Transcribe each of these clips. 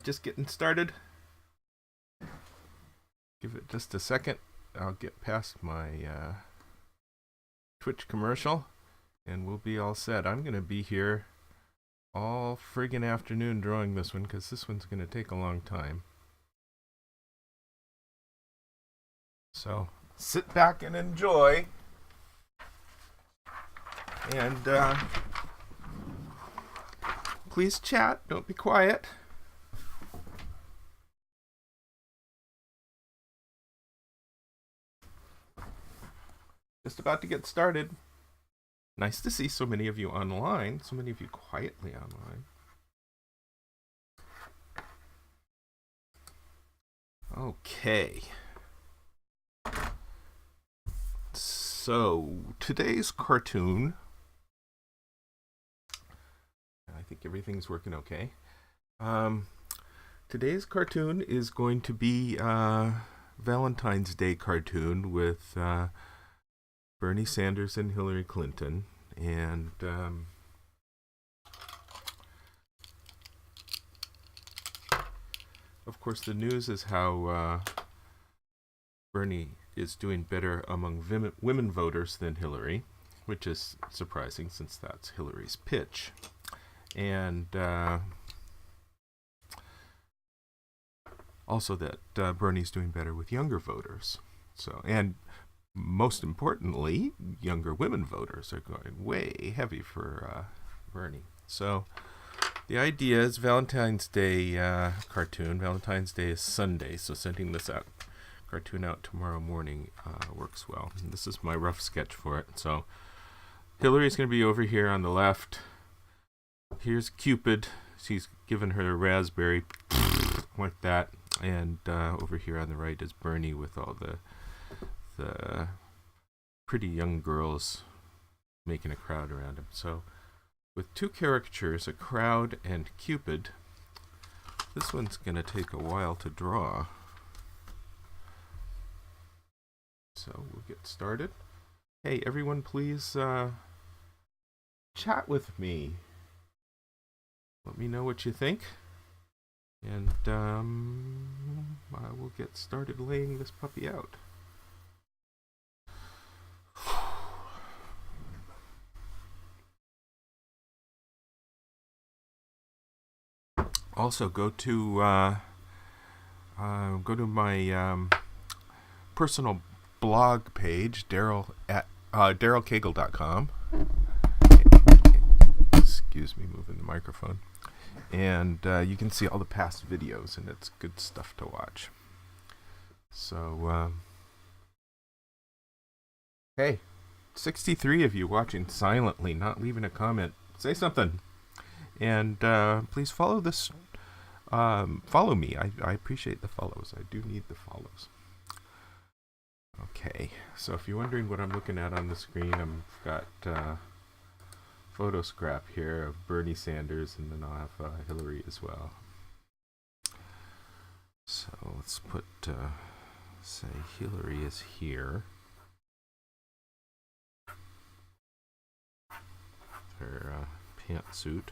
just getting started. Give it just a second. I'll get past my Twitch commercial and we'll be all set. I'm going to be here all friggin' afternoon drawing this one because this one's going to take a long time. So sit back and enjoy. And please chat. Don't be quiet. Just about to get started. Nice to see so many of you online, so many of you quietly online. Okay. So, today's cartoon, I think everything's working okay. Today's cartoon is going to be Valentine's Day cartoon with Bernie Sanders and Hillary Clinton, and of course the news is how Bernie is doing better among women voters than Hillary, which is surprising since that's Hillary's pitch, and also that Bernie's doing better with younger voters. So, and most importantly, younger women voters are going way heavy for Bernie. So the idea is Valentine's Day cartoon. Valentine's Day is Sunday, so sending this cartoon out tomorrow morning works well. And this is my rough sketch for it. So Hillary's going to be over here on the left. Here's Cupid. She's given her a raspberry like that. And over here on the right is Bernie with all the pretty young girls making a crowd around him. So with two caricatures, a crowd and Cupid, this one's going to take a while to draw. So we'll get started. Hey, everyone, please chat with me. Let me know what you think. And I will get started laying this puppy out. Also, go to my personal blog page, Daryl at darylcagle.com. Excuse me, moving the microphone. And you can see all the past videos, and it's good stuff to watch. So, hey, 63 of you watching silently, not leaving a comment. Say something. And please follow this. Follow me. I appreciate the follows. I do need the follows. Okay, so if you're wondering what I'm looking at on the screen, I've got photo scrap here of Bernie Sanders, and then I'll have Hillary as well. So let's put, say Hillary is here. Her pantsuit.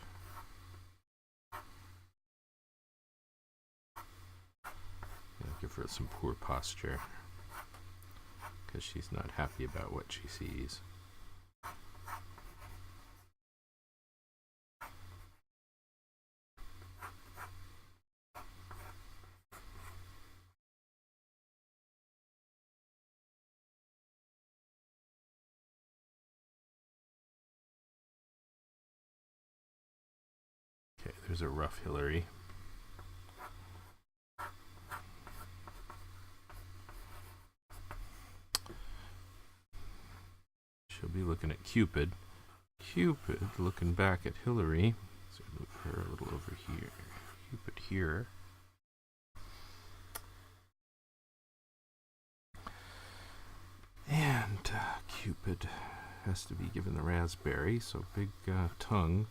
Give her some poor posture because she's not happy about what she sees. Okay, there's a rough Hillary. She'll be looking at Cupid. Cupid looking back at Hillary. So move her a little over here. Cupid here. And Cupid has to be given the raspberry, so big tongue.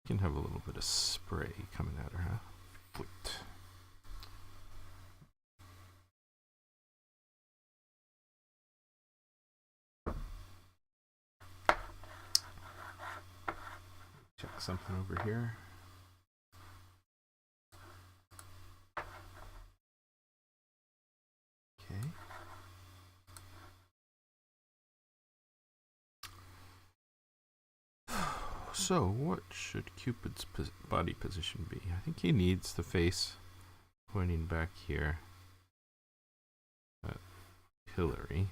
Can have a little bit of spray coming at her, huh? Foot. something over here. Okay. So, what should Cupid's body position be? I think he needs the face pointing back here at Hillary.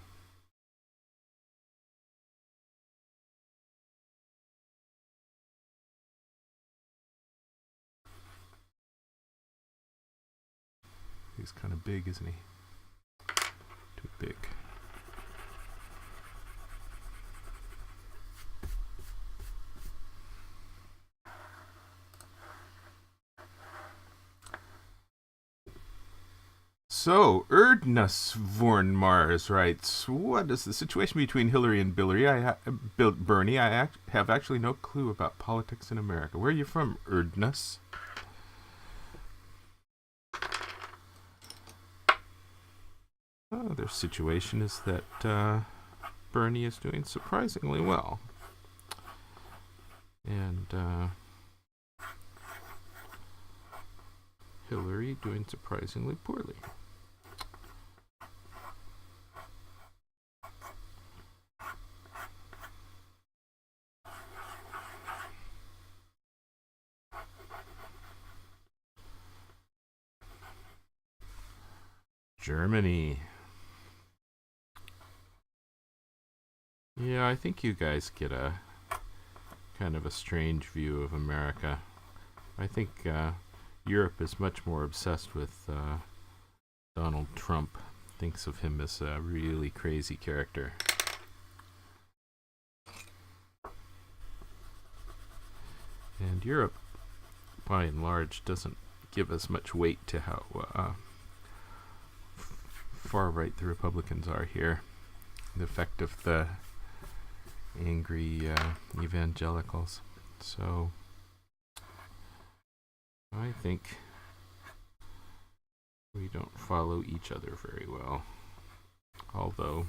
He's kind of big, isn't he? Too big. So, Erdnus Vorn Mars writes, what is the situation between Hillary and Bernie? I have actually no clue about politics in America. Where are you from, Erdnus? Their situation is that Bernie is doing surprisingly well. And Hillary doing surprisingly poorly. Germany. Yeah, I think you guys get a kind of a strange view of America. I think Europe is much more obsessed with Donald Trump. Thinks of him as a really crazy character. And Europe, by and large, doesn't give as much weight to how far right the Republicans are here. The effect of the angry evangelicals. So I think we don't follow each other very well. Although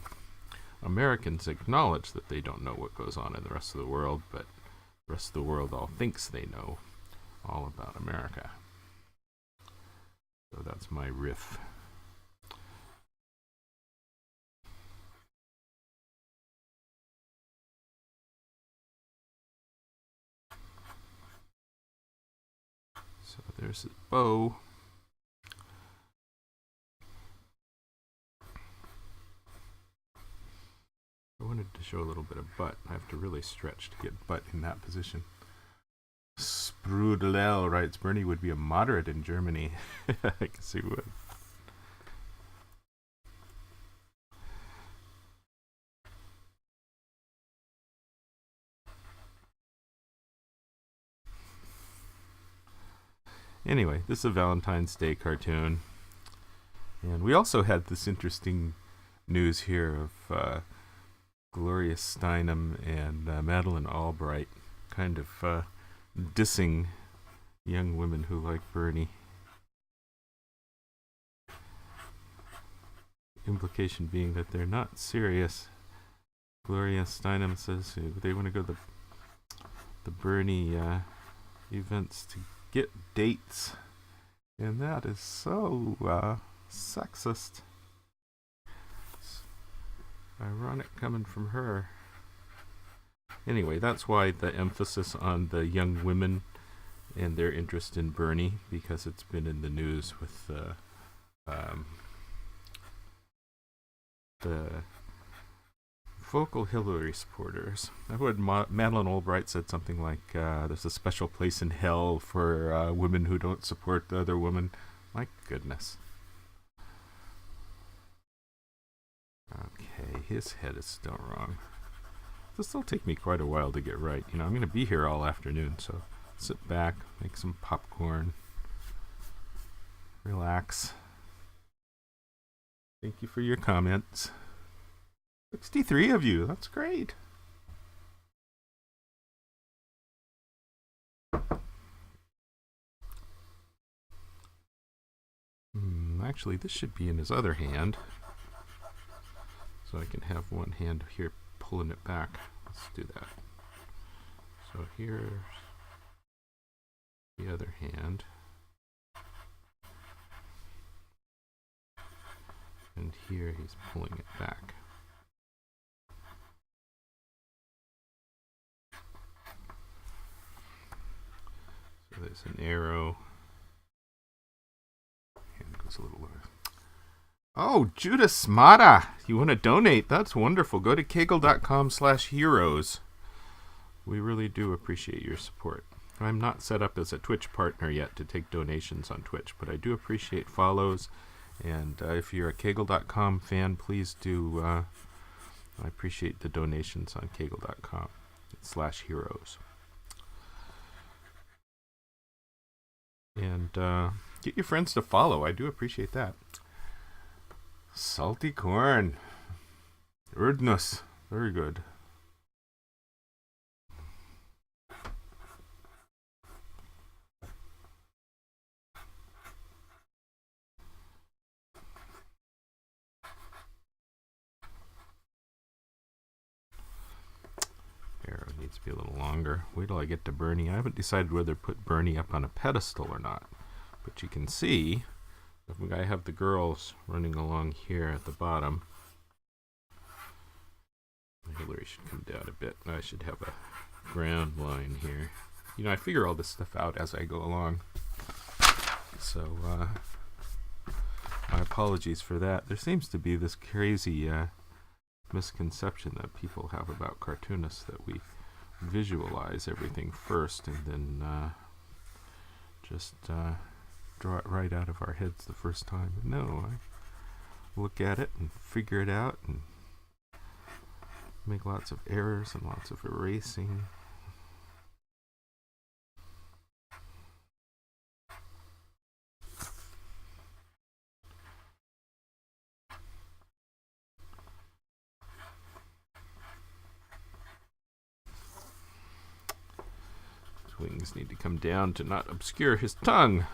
Americans acknowledge that they don't know what goes on in the rest of the world, but the rest of the world all thinks they know all about America. So that's my riff. So there's a bow. I wanted to show a little bit of butt. I have to really stretch to get butt in that position. Sprudelel writes, Bernie would be a moderate in Germany. I guess he would. Anyway, this is a Valentine's Day cartoon. And we also had this interesting news here of Gloria Steinem and Madeleine Albright kind of dissing young women who like Bernie. Implication being that they're not serious. Gloria Steinem says they want to go to the Bernie events to get dates. And that is so sexist. It's ironic coming from her. Anyway, that's why the emphasis on the young women and their interest in Bernie, because it's been in the news with the vocal Hillary supporters. I heard Madeleine Albright said something like, there's a special place in hell for women who don't support the other women. My goodness. Okay, his head is still wrong. This will take me quite a while to get right. You know, I'm going to be here all afternoon, so sit back, make some popcorn, relax. Thank you for your comments. 63 of you, that's great. Actually, this should be in his other hand. So I can have one hand here pulling it back. Let's do that. So here's the other hand. And here he's pulling it back. So there's an arrow. Hand goes a little lower. Oh, Judah Smata, you want to donate? That's wonderful. Go to kegel.com/heroes. We really do appreciate your support. I'm not set up as a Twitch partner yet to take donations on Twitch, but I do appreciate follows. And if you're a kegel.com fan, please do. I appreciate the donations on kegel.com/heroes. And get your friends to follow. I do appreciate that. Salty corn. Urdnus. Very good. Arrow needs to be a little longer. Wait till I get to Bernie. I haven't decided whether to put Bernie up on a pedestal or not. But you can see, I have the girls running along here at the bottom. Hillary should come down a bit. I should have a ground line here. You know, I figure all this stuff out as I go along. So, my apologies for that. There seems to be this crazy misconception that people have about cartoonists, that we visualize everything first and then just draw it right out of our heads the first time. No, I look at it and figure it out and make lots of errors and lots of erasing. His wings need to come down to not obscure his tongue.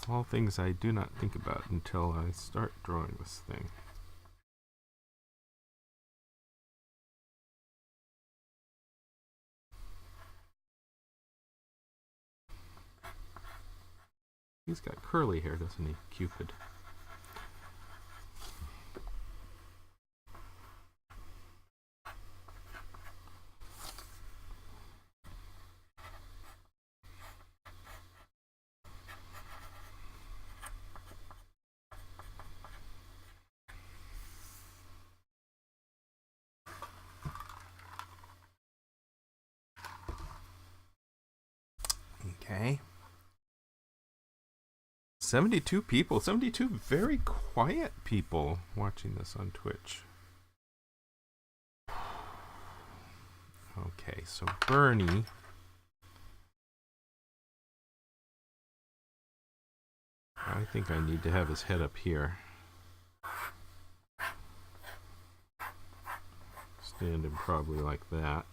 All things I do not think about until I start drawing this thing. He's got curly hair, doesn't he, Cupid? Okay. 72 people, 72 very quiet people watching this on Twitch. Okay, so Bernie. I think I need to have his head up here. Stand him probably like that.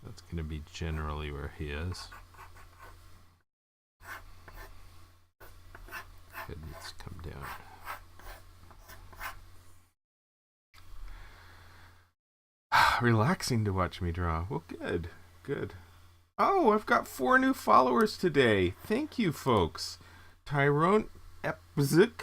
That's going to be generally where he is. Head needs to come down. Relaxing to watch me draw. Well, good. Good. Oh, I've got 4 new followers today. Thank you, folks. Tyrone Epzik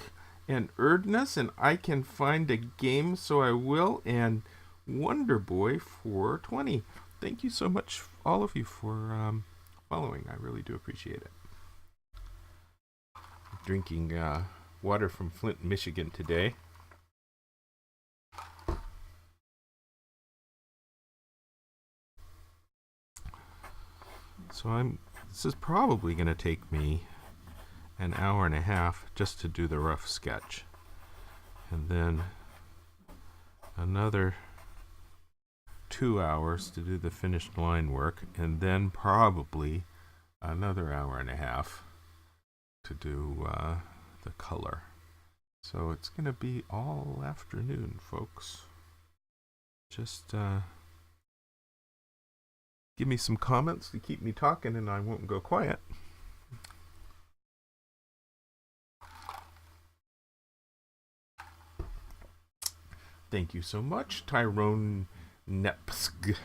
and Erdness, and I Can Find a Game So I Will, and Wonderboy 420. Thank you so much, all of you, for following. I really do appreciate it. Drinking water from Flint, Michigan today. So this is probably going to take me an hour and a half just to do the rough sketch. And then another 2 hours to do the finished line work, and then probably another hour and a half to do the color. So it's going to be all afternoon, folks. just give me some comments to keep me talking and I won't go quiet. Thank you so much, Tyrone Nepsk.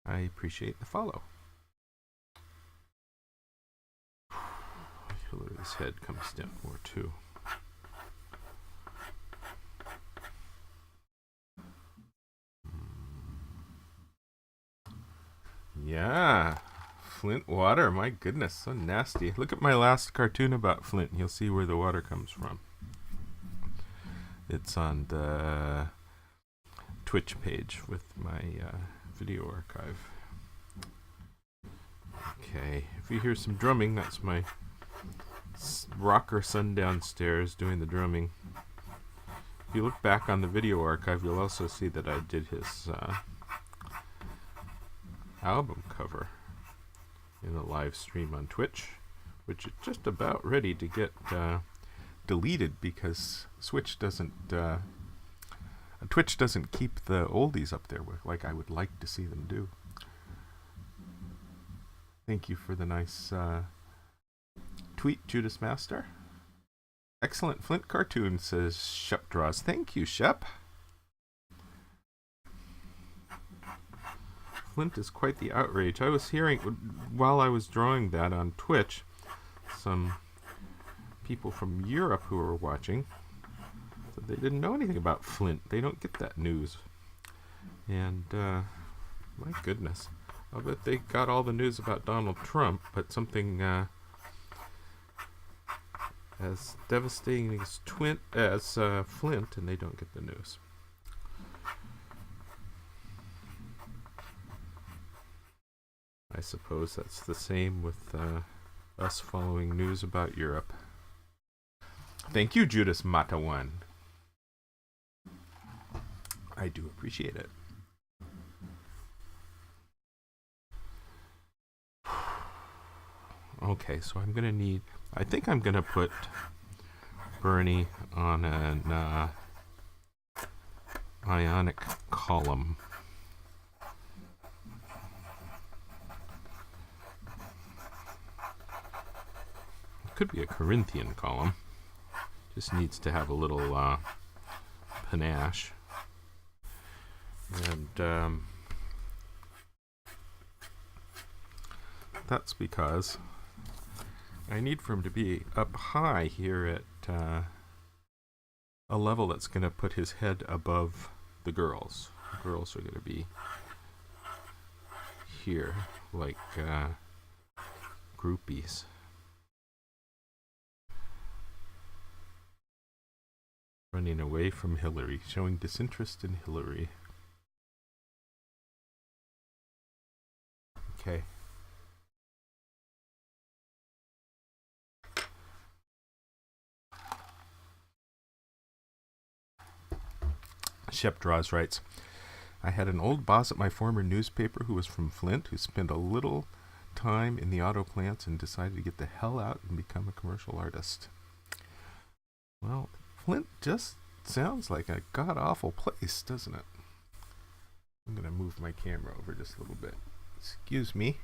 I appreciate the follow. Hillary's head comes down more too. Yeah, Flint water, my goodness, so nasty. Look at my last cartoon about Flint and you'll see where the water comes from. It's on the Twitch page with my video archive. Okay, if you hear some drumming, that's my rocker son downstairs doing the drumming. If you look back on the video archive, you'll also see that I did his album cover in a live stream on Twitch, which is just about ready to get deleted because Twitch doesn't keep the oldies up there like I would like to see them do. Thank you for the nice tweet, Judas Master. Excellent Flint cartoon, says Shep Draws. Thank you, Shep. Flint is quite the outrage. I was hearing, while I was drawing that on Twitch, some people from Europe who were watching said they didn't know anything about Flint. They don't get that news. And, my goodness. I'll bet they got all the news about Donald Trump, but something as devastating as Flint, and they don't get the news. I suppose that's the same with us following news about Europe. Thank you, Judas Matawan. I do appreciate it. Okay, so I'm going to need... I think I'm going to put Bernie on an ionic column. It could be a Corinthian column. Just needs to have a little panache. And that's because I need for him to be up high here at a level that's going to put his head above the girls. The girls are going to be here, like groupies. Running away from Hillary, showing disinterest in Hillary. Okay. Shep Draws writes, I had an old boss at my former newspaper who was from Flint, who spent a little time in the auto plants and decided to get the hell out and become a commercial artist. Well, Flint just sounds like a god-awful place, doesn't it? I'm going to move my camera over just a little bit. Excuse me.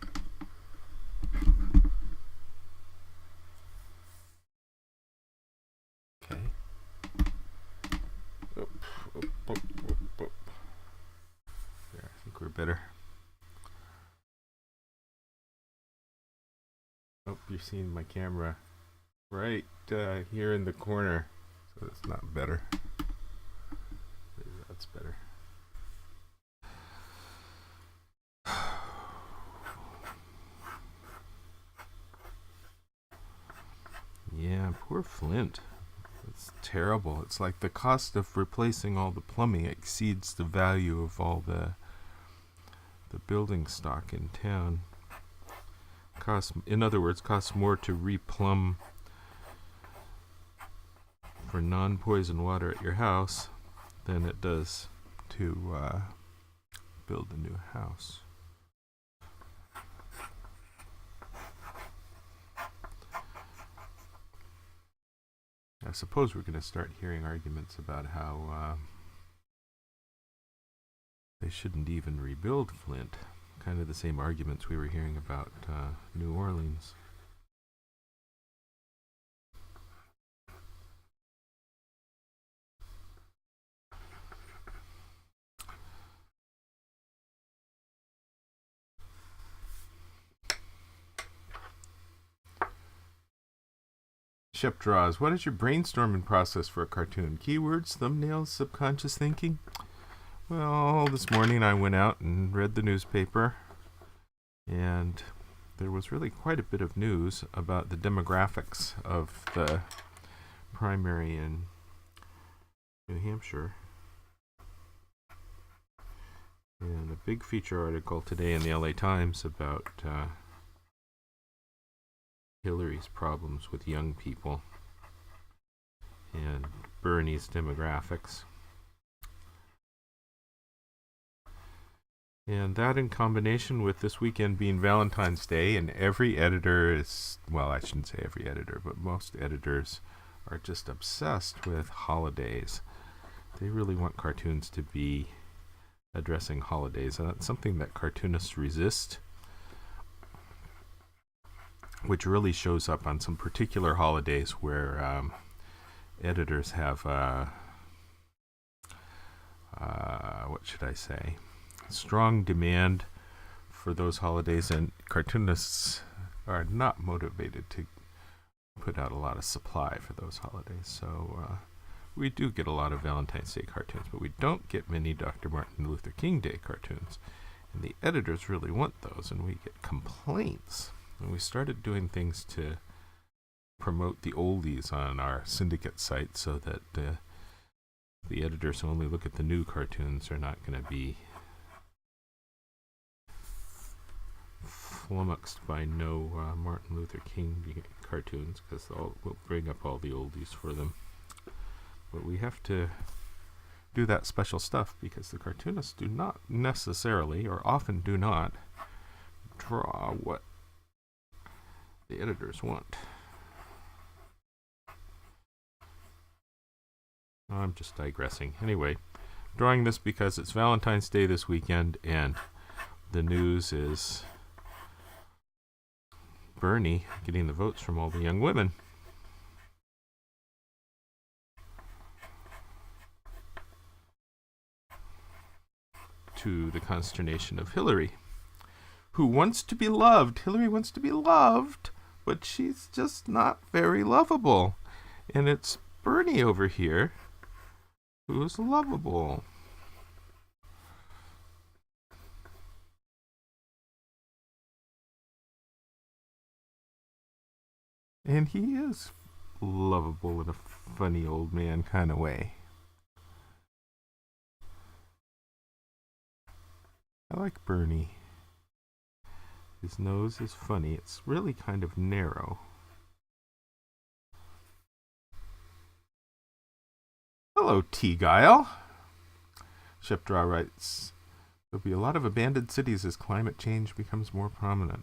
Okay. There, I think we're better. Oh, you're seeing my camera right here in the corner, so it's not better. Maybe that's better. Yeah, poor Flint. It's terrible. It's like the cost of replacing all the plumbing exceeds the value of all the building stock in town. In other words, costs more to replumb for non-poison water at your house than it does to build a new house. I suppose we're going to start hearing arguments about how they shouldn't even rebuild Flint. Kind of the same arguments we were hearing about New Orleans. Shep draws. What is your brainstorming process for a cartoon? Keywords, thumbnails, subconscious thinking? Well, this morning I went out and read the newspaper, and there was really quite a bit of news about the demographics of the primary in New Hampshire. And a big feature article today in the LA Times about Hillary's problems with young people and Bernie's demographics. And that in combination with this weekend being Valentine's Day, and every editor is, well, I shouldn't say every editor, but most editors are just obsessed with holidays. They really want cartoons to be addressing holidays, and that's something that cartoonists resist, which really shows up on some particular holidays where editors have, what should I say, strong demand for those holidays, and cartoonists are not motivated to put out a lot of supply for those holidays. So we do get a lot of Valentine's Day cartoons, but we don't get many Dr. Martin Luther King Day cartoons, and the editors really want those, and we get complaints. And we started doing things to promote the oldies on our syndicate site so that the editors who only look at the new cartoons are not going to be flummoxed by no Martin Luther King cartoons, because we'll bring up all the oldies for them. But we have to do that special stuff because the cartoonists do not necessarily, or often do not, draw what the editors want. I'm just digressing. Anyway, drawing this because it's Valentine's Day this weekend, and the news is Bernie getting the votes from all the young women. To the consternation of Hillary, who wants to be loved. Hillary wants to be loved, but she's just not very lovable. And it's Bernie over here who's lovable. And he is lovable in a funny old man kind of way. I like Bernie. His nose is funny. It's really kind of narrow. Hello, T-Guile. Shepdraw writes, there'll be a lot of abandoned cities as climate change becomes more prominent.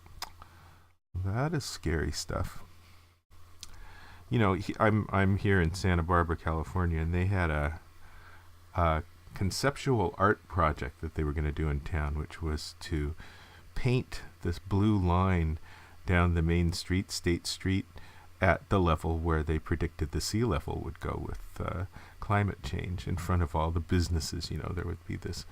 That is scary stuff. You know, I'm here in Santa Barbara, California, and they had a conceptual art project that they were going to do in town, which was to paint this blue line down the main street, State Street, at the level where they predicted the sea level would go with climate change. In front of all the businesses, you know, there would be this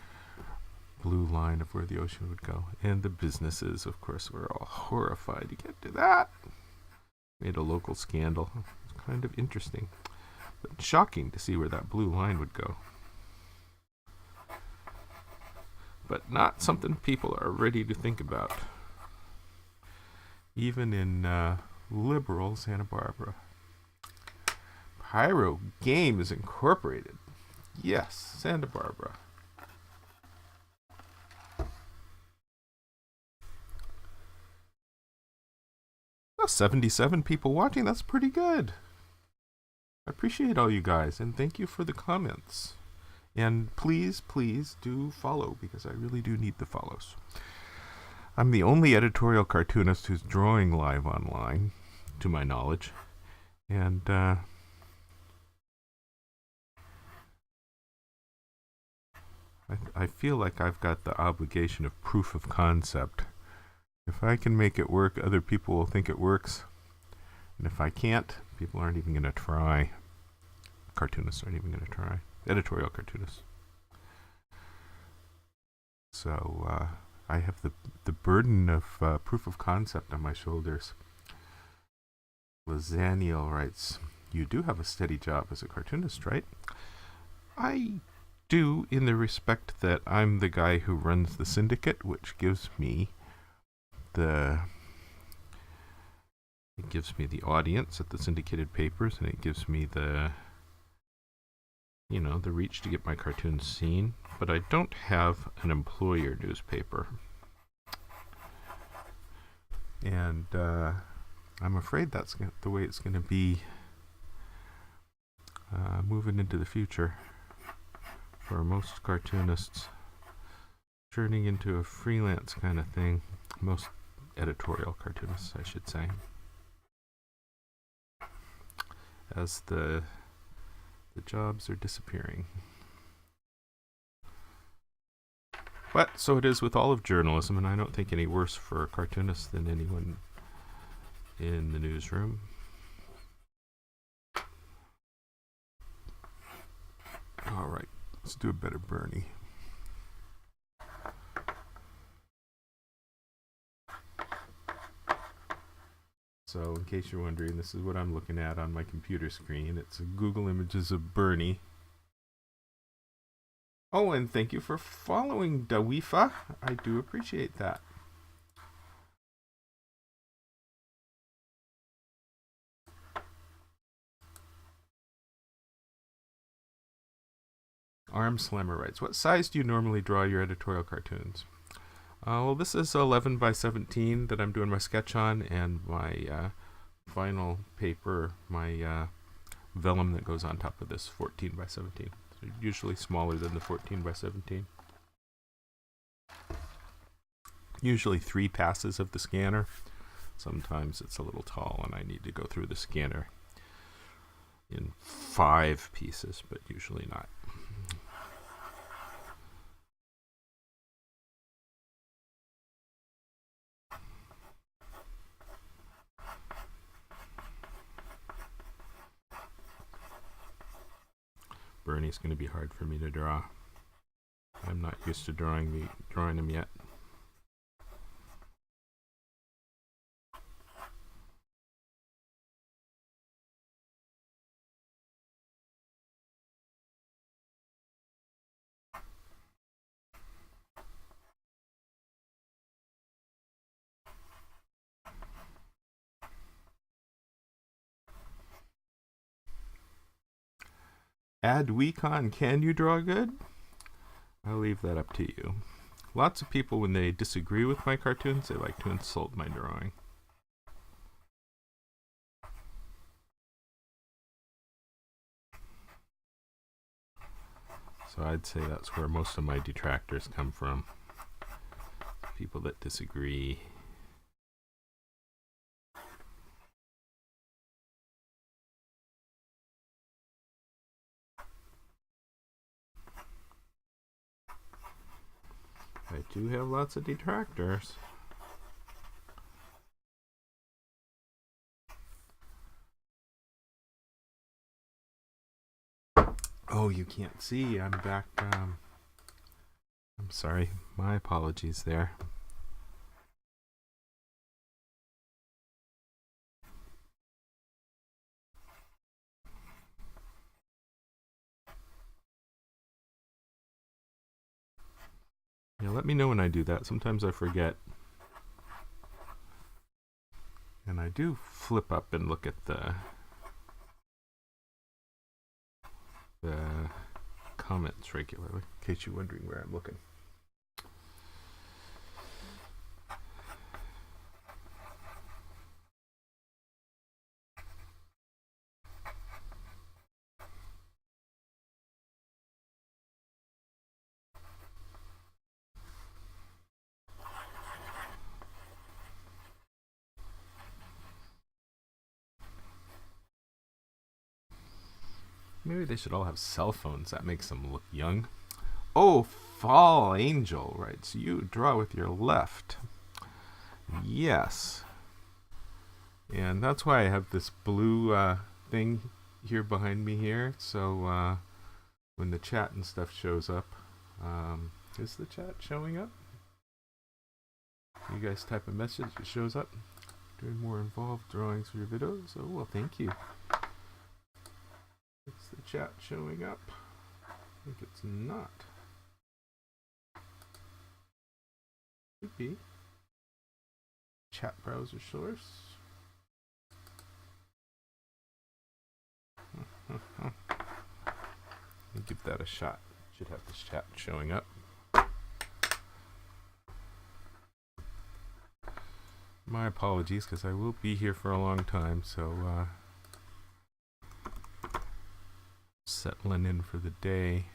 blue line of where the ocean would go. And the businesses, of course, were all horrified. You can't do that. Made a local scandal. It's kind of interesting, but shocking to see where that blue line would go. But not something people are ready to think about, even in liberal Santa Barbara. Pyro Games Incorporated. Yes, Santa Barbara. Well, 77 people watching. That's pretty good. I appreciate all you guys, and thank you for the comments. And please, please do follow, because I really do need the follows. I'm the only editorial cartoonist who's drawing live online, to my knowledge. And I feel like I've got the obligation of proof of concept. If I can make it work, other people will think it works. And if I can't, people aren't even going to try. Cartoonists aren't even going to try. Editorial cartoonists. So I have the burden of proof of concept on my shoulders. Lizaniel writes, "You do have a steady job as a cartoonist, right?" I do, in the respect that I'm the guy who runs the syndicate, which gives me the audience at the syndicated papers, and it gives me the reach to get my cartoons seen. But I don't have an employer newspaper, and I'm afraid that's the way it's going to be moving into the future for most cartoonists, turning into a freelance kind of thing. Most editorial cartoonists, I should say, as the jobs are disappearing. But so it is with all of journalism, and I don't think any worse for cartoonists than anyone in the newsroom. All right, let's do a better Bernie. So in case you're wondering, this is what I'm looking at on my computer screen. It's Google Images of Bernie. Oh, and thank you for following, Dawifa. I do appreciate that. Arm Slammer writes, "What size do you normally draw your editorial cartoons?" Well, this is 11 by 17 that I'm doing my sketch on, and my final paper, my vellum that goes on top of this, 14 by 17. So usually smaller than the 14 by 17. Usually 3 passes of the scanner. Sometimes it's a little tall and I need to go through the scanner in 5 pieces, but usually not. Bernie's going to be hard for me to draw. I'm not used to drawing him yet. AdWecon, can you draw good? I'll leave that up to you. Lots of people, when they disagree with my cartoons, they like to insult my drawing. So I'd say that's where most of my detractors come from. People that disagree. I do have lots of detractors. Oh, you can't see. I'm back. I'm sorry. My apologies there. Yeah, let me know when I do that. Sometimes I forget. And I do flip up and look at the comments regularly, in case you're wondering where I'm looking. Maybe they should all have cell phones. That makes them look young. Oh, Fall Angel, right? So you draw with your left. Yes. And that's why I have this blue thing here behind me here. So when the chat and stuff shows up, is the chat showing up? You guys type a message, it shows up. Doing more involved drawings for your videos. Oh, well, thank you. Is the chat showing up? I think it's not. Could be. Chat browser source. Let me give that a shot. Should have this chat showing up. My apologies, because I will be here for a long time, so settling in for the day.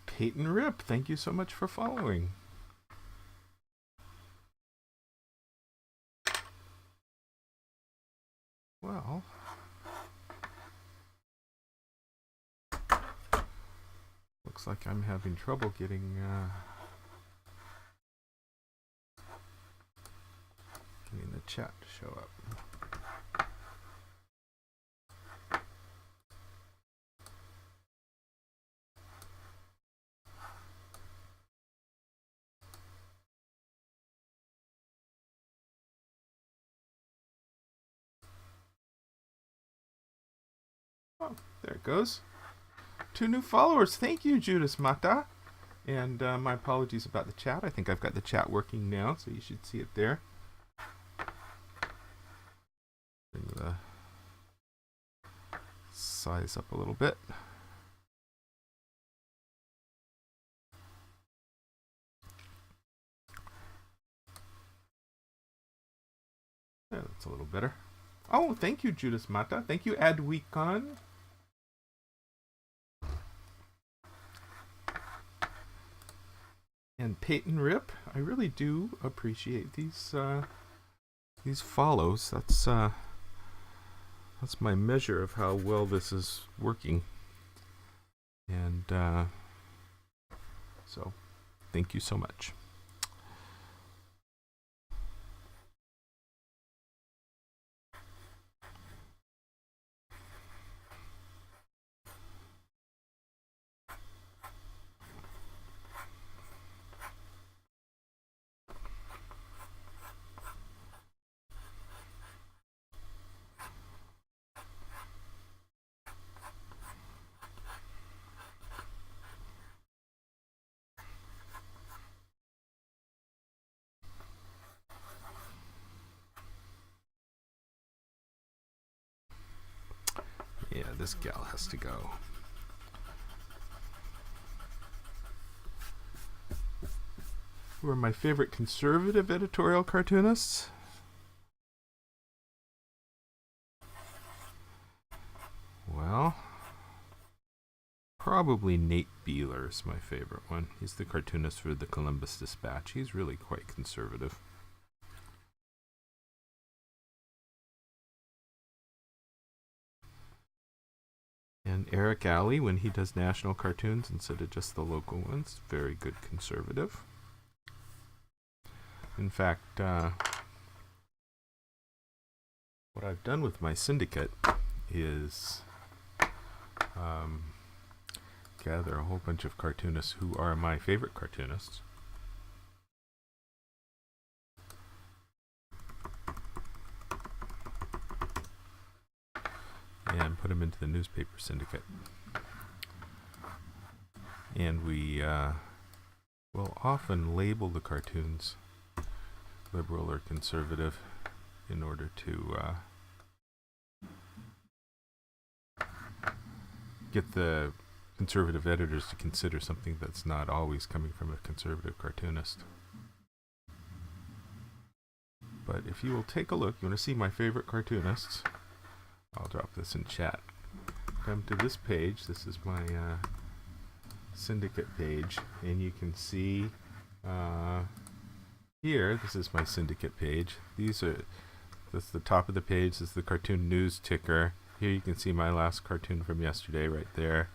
Peyton Rip, thank you so much for following. Well, looks like I'm having trouble getting the chat to show up. Oh, there it goes. 2 new followers. Thank you, Judas Mata. And my apologies about the chat. I think I've got the chat working now, so you should see it there. Bring the size up a little bit. Yeah, that's a little better. Oh, thank you, Judas Mata. Thank you, Adwikon. And Peyton Rip, I really do appreciate these follows. That's my measure of how well this is working. And so, thank you so much. Yeah, this gal has to go. Who are my favorite conservative editorial cartoonists? Well, probably Nate Beeler is my favorite one. He's the cartoonist for the Columbus Dispatch. He's really quite conservative. And Eric Alley, when he does national cartoons instead of just the local ones, very good conservative. In fact, what I've done with my syndicate is gather a whole bunch of cartoonists who are my favorite cartoonists. And put them into the newspaper syndicate. And we will often label the cartoons liberal or conservative in order to get the conservative editors to consider something that's not always coming from a conservative cartoonist. But if you will take a look, you want to see my favorite cartoonists. I'll drop this in chat. Come to this page. This is my syndicate page, and you can see here. This is my syndicate page. That's the top of the page. This is the cartoon news ticker. Here you can see my last cartoon from yesterday right there.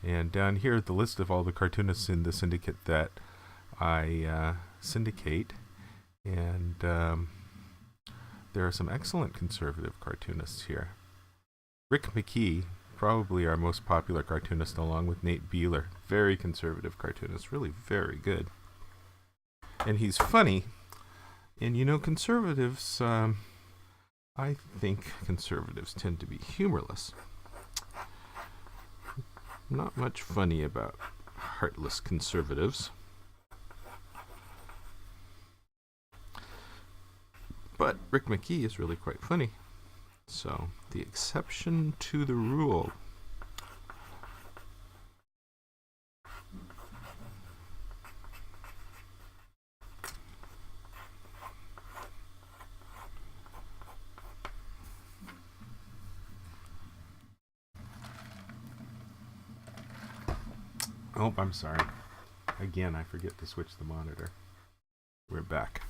And down here, the list of all the cartoonists in the syndicate that I syndicate. And there are some excellent conservative cartoonists here. Rick McKee, probably our most popular cartoonist, along with Nate Beeler. Very conservative cartoonist, really very good. And he's funny. And you know, conservatives, I think conservatives tend to be humorless. Not much funny about heartless conservatives. But Rick McKee is really quite funny. So, the exception to the rule. Oh, I'm sorry. Again, I forget to switch the monitor. We're back.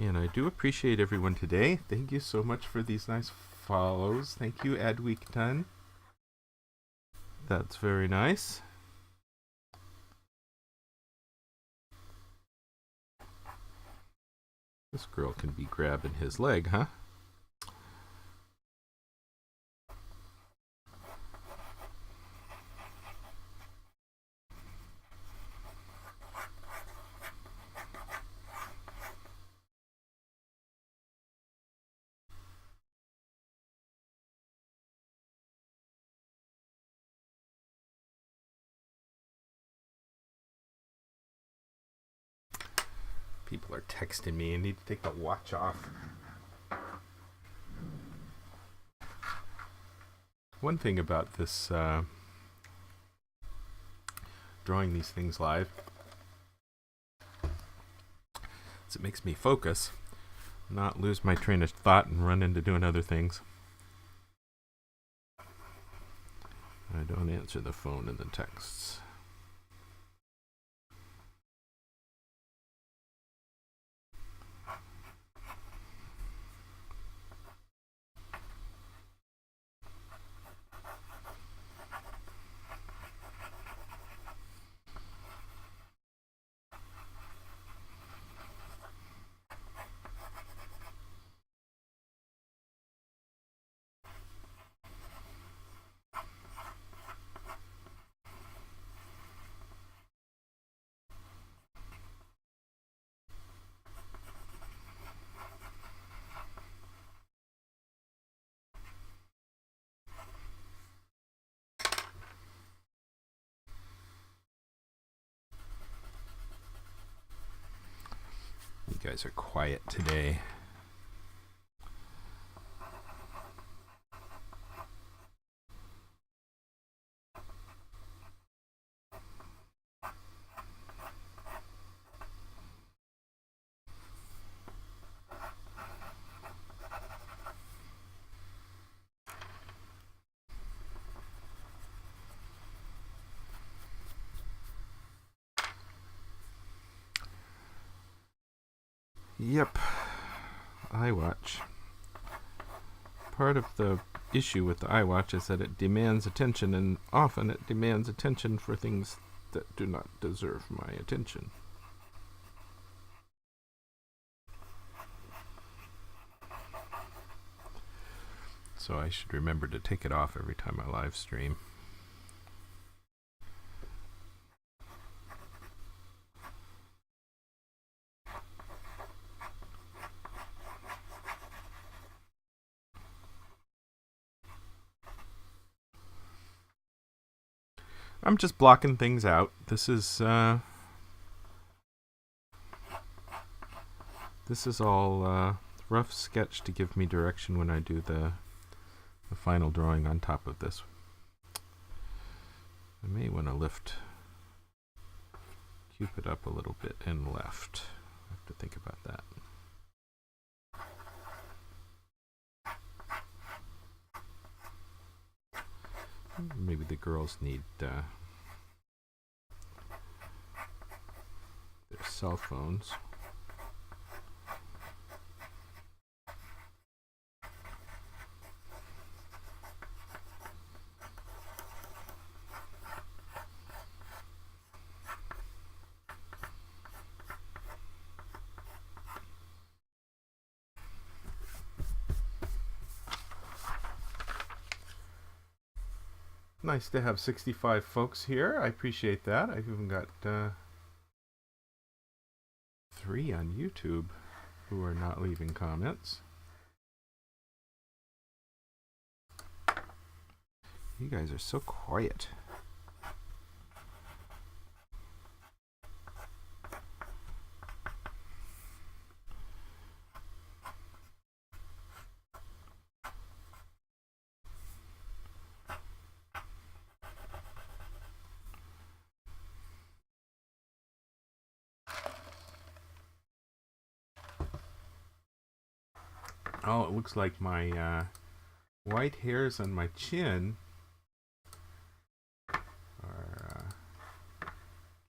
And I do appreciate everyone today. Thank you so much for these nice follows. Thank you, Adweekton. That's very nice. This girl can be grabbing his leg, huh? People are texting me. I need to take the watch off. One thing about this drawing these things live is it makes me focus, not lose my train of thought and run into doing other things. I don't answer the phone and the texts. You guys are quiet today. Yep, iWatch. Part of the issue with the iWatch is that it demands attention, and often it demands attention for things that do not deserve my attention. So I should remember to take it off every time I live stream. I'm just blocking things out. This is all rough sketch to give me direction when I do the final drawing on top of this. I may want to lift Cupid up a little bit and left. I have to think about that. Maybe the girls need their cell phones. Nice to have 65 folks here. I appreciate that. I've even got 3 on YouTube who are not leaving comments. You guys are so quiet. Oh, it looks like my white hairs on my chin are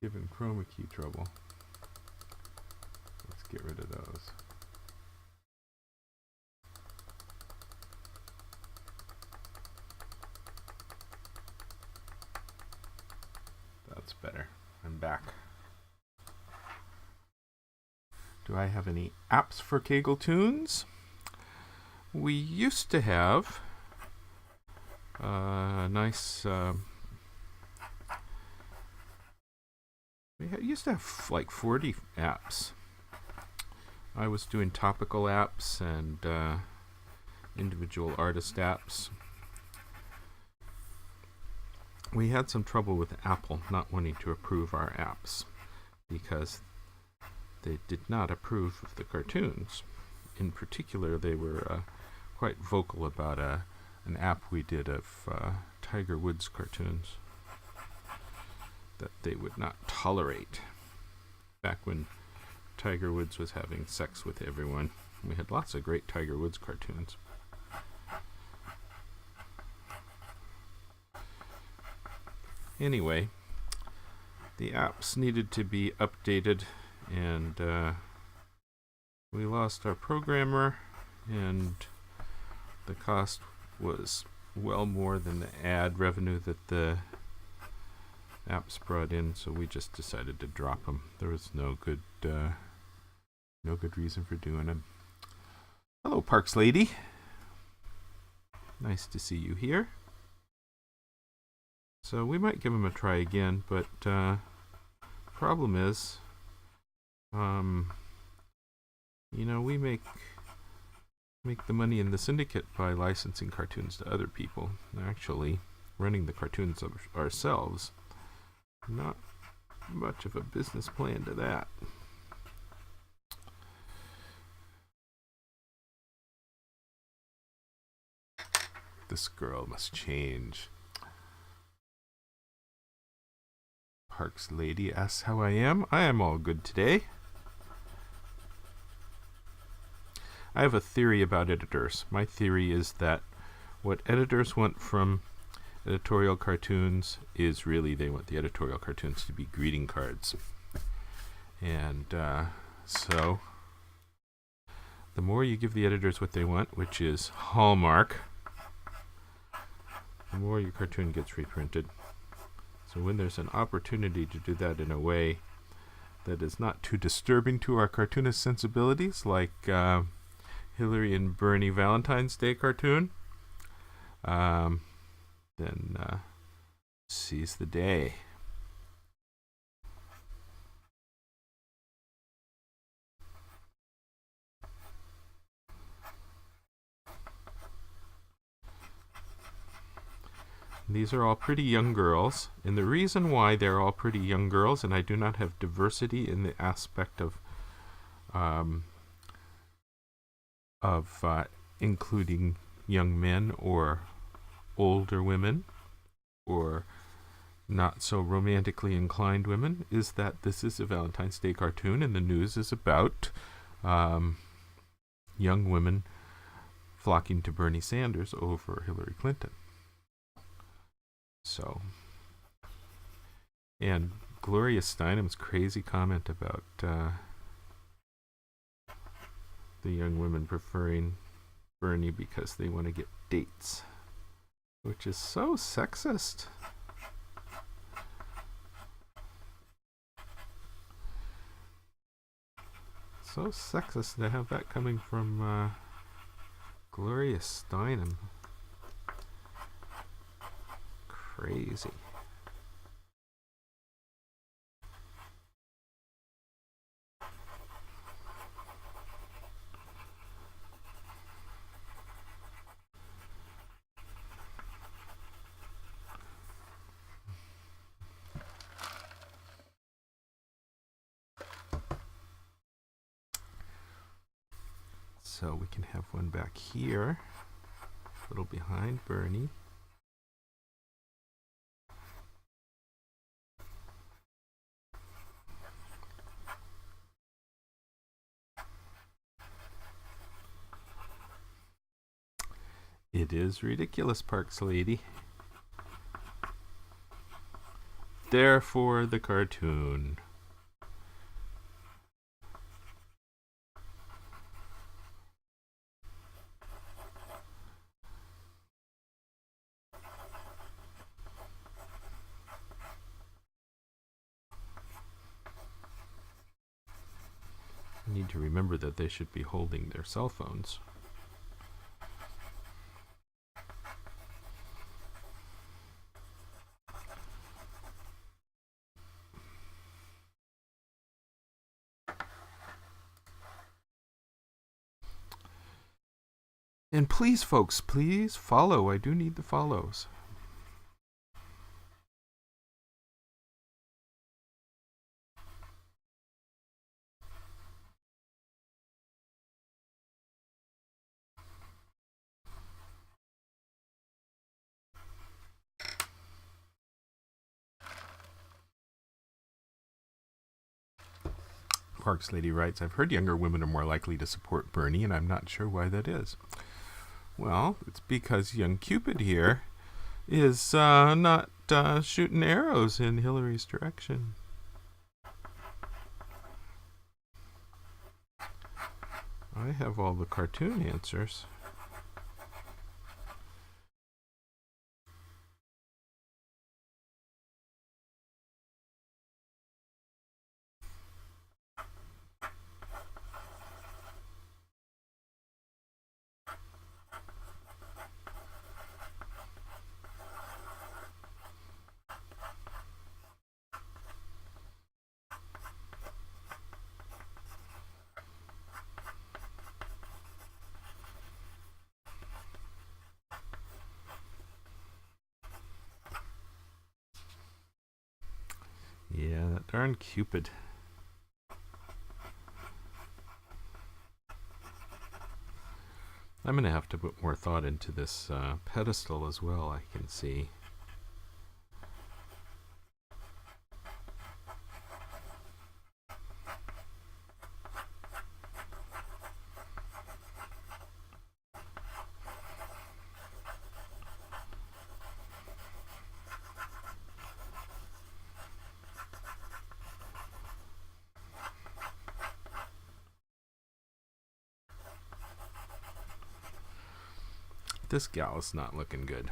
giving chroma key trouble. Let's get rid of those. That's better. I'm back. Do I have any apps for Kegel Tunes? We used to have a nice we used to have like 40 apps. I was doing topical apps and individual artist apps. We had some trouble with Apple not wanting to approve our apps because they did not approve of the cartoons. In particular, they were quite vocal about an app we did of Tiger Woods cartoons that they would not tolerate. Back when Tiger Woods was having sex with everyone, we had lots of great Tiger Woods cartoons. Anyway, the apps needed to be updated, and we lost our programmer, and the cost was well more than the ad revenue that the apps brought in, so we just decided to drop them. There was no good reason for doing them. Hello, Parks Lady. Nice to see you here. So we might give them a try again, but problem is, you know, we make the money in the syndicate by licensing cartoons to other people. Actually, running the cartoons ourselves, not much of a business plan to that. This girl must change. Parks Lady asks how I am. I am all good today. I have a theory about editors. My theory is that what editors want from editorial cartoons is really they want the editorial cartoons to be greeting cards. And so the more you give the editors what they want, which is Hallmark, the more your cartoon gets reprinted. So when there's an opportunity to do that in a way that is not too disturbing to our cartoonist sensibilities, like Hillary and Bernie Valentine's Day cartoon, then seize the day. These are all pretty young girls, and the reason why they're all pretty young girls, and I do not have diversity in the aspect of including young men or older women or not so romantically inclined women, is that this is a Valentine's Day cartoon, and the news is about young women flocking to Bernie Sanders over Hillary Clinton. So, and Gloria Steinem's crazy comment about the young women preferring Bernie because they want to get dates, which is so sexist. So sexist to have that coming from Gloria Steinem. Crazy. So we can have one back here, a little behind Bernie. It is ridiculous, Parks Lady. Therefore, the cartoon. Need to remember that they should be holding their cell phones. And please, folks, please follow. I do need the follows. Parks Lady writes, I've heard younger women are more likely to support Bernie, and I'm not sure why that is. Well, it's because young Cupid here is not shooting arrows in Hillary's direction. I have all the cartoon answers. Yeah, that darn Cupid. I'm going to have to put more thought into this pedestal as well, I can see. This gal is not looking good.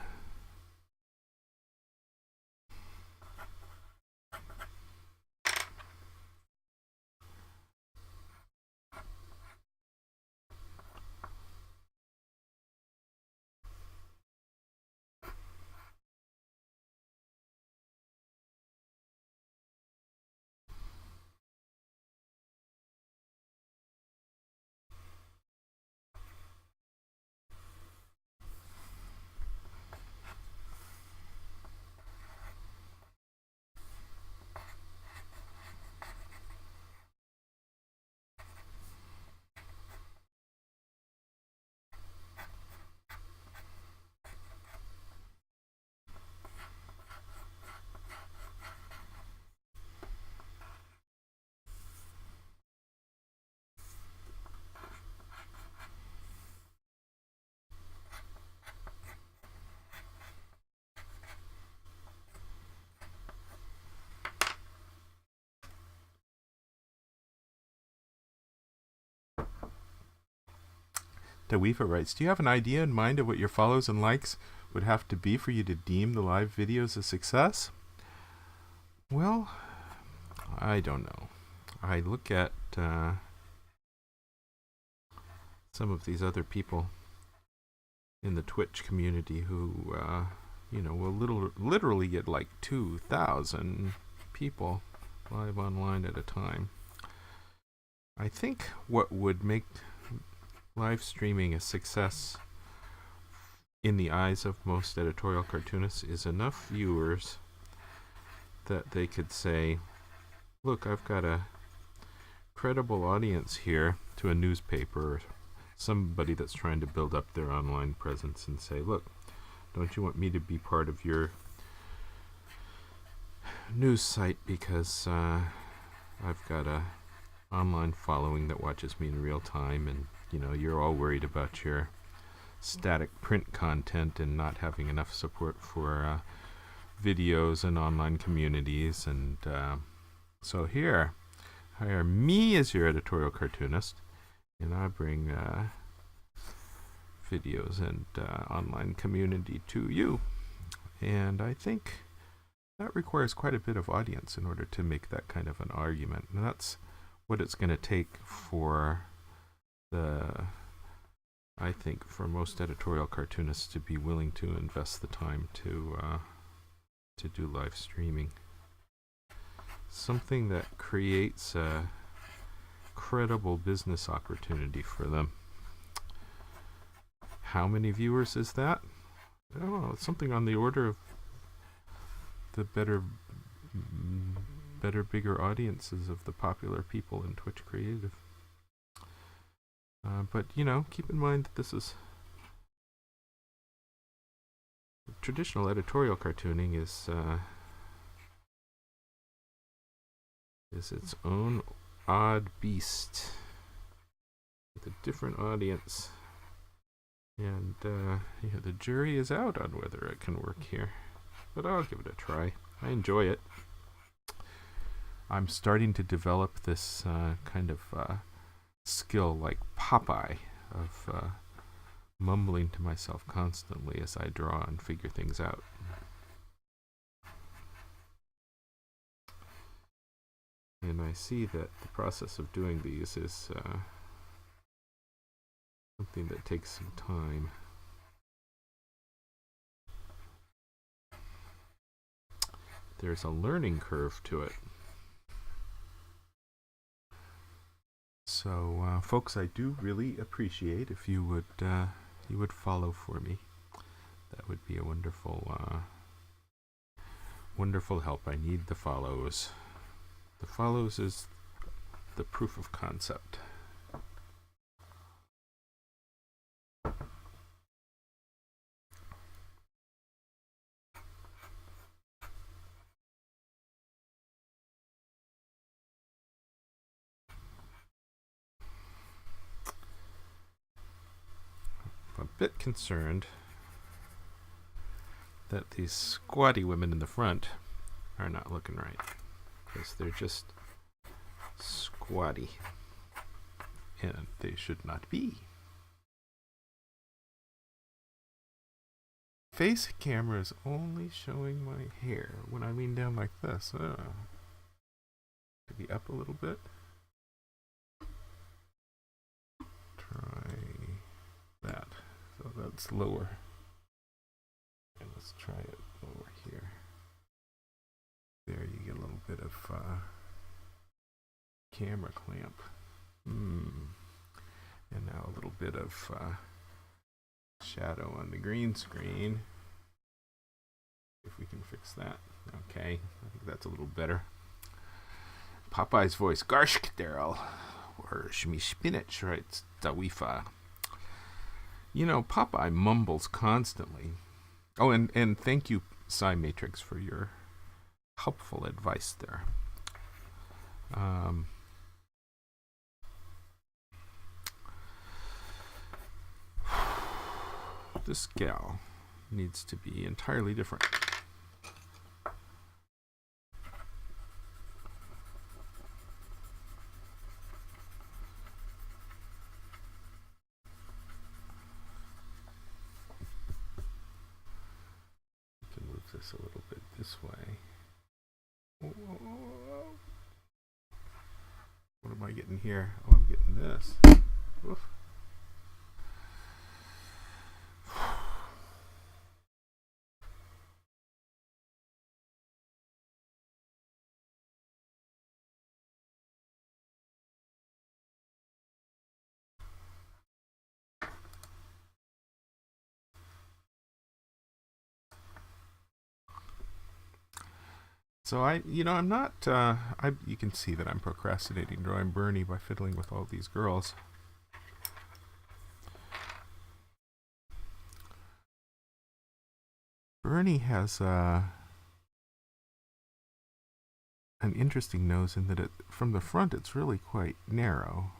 Tawifa writes, do you have an idea in mind of what your follows and likes would have to be for you to deem the live videos a success? Well, I don't know. I look at some of these other people in the Twitch community who, will literally get like 2,000 people live online at a time. I think what would make live streaming a success in the eyes of most editorial cartoonists is enough viewers that they could say, look, I've got a credible audience here, to a newspaper or somebody that's trying to build up their online presence, and say, look, don't you want me to be part of your news site because I've got a online following that watches me in real time, and you're all worried about your static print content and not having enough support for videos and online communities, and so here, hire me as your editorial cartoonist, and I bring videos and online community to you. And I think that requires quite a bit of audience in order to make that kind of an argument. And that's what it's going to take for I think for most editorial cartoonists to be willing to invest the time to do live streaming. Something that creates a credible business opportunity for them. How many viewers is that? I don't know. It's something on the order of the better, bigger audiences of the popular people in Twitch Creative. But keep in mind that this is traditional editorial cartooning is its own odd beast with a different audience, and the jury is out on whether it can work here, but I'll give it a try. I enjoy it. I'm starting to develop this kind of skill like Popeye of mumbling to myself constantly as I draw and figure things out. And I see that the process of doing these is something that takes some time. There's a learning curve to it. So, folks, I do really appreciate if you would follow for me. That would be a wonderful help. I need the follows. The follows is the proof of concept. I'm a bit concerned that these squatty women in the front are not looking right, because they're just squatty, and they should not be. Face camera is only showing my hair when I lean down like this. Maybe up a little bit. Try that. So that's lower. And let's try it over here. There you get a little bit of camera clamp. And now a little bit of shadow on the green screen. If we can fix that. Okay, I think that's a little better. Popeye's voice. Garshk, Daryl. Or Shmi Spinach, writes Tawifa. Popeye mumbles constantly. Oh, and thank you, Psy Matrix, for your helpful advice there. This gal needs to be entirely different. this a little bit this way. What am I getting here? Oh, I'm getting this. Oof. So I'm not. You can see that I'm procrastinating drawing Bernie by fiddling with all these girls. Bernie has an interesting nose in that from the front it's really quite narrow,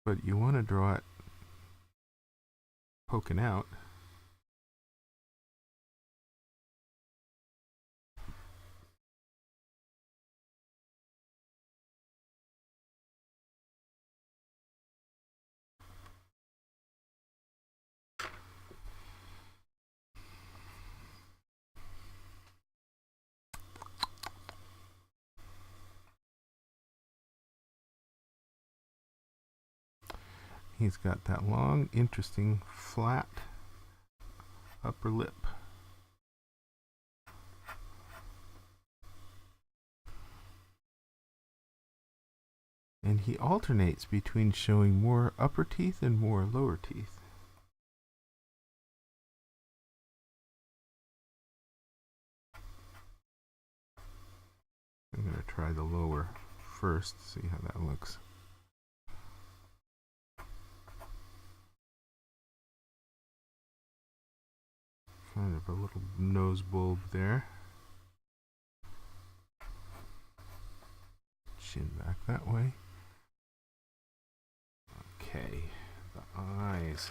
but you want to draw it poking out. He's got that long, interesting, flat upper lip. And he alternates between showing more upper teeth and more lower teeth. I'm going to try the lower first, see how that looks. Kind of a little nose bulb there. Chin back that way. Okay, the eyes.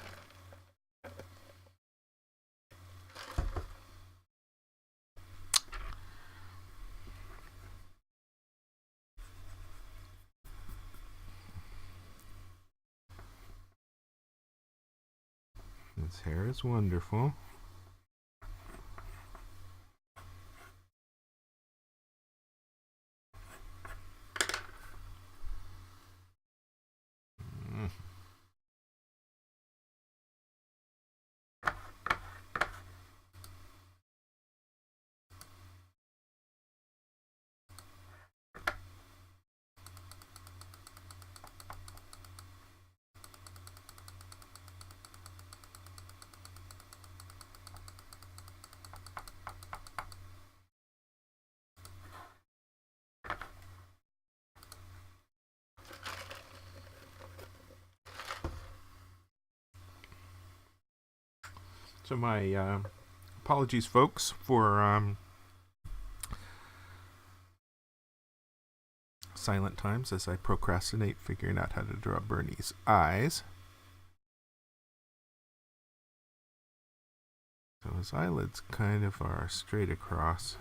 His hair is wonderful. So my apologies, folks, for silent times as I procrastinate figuring out how to draw Bernie's eyes. So his eyelids kind of are straight across.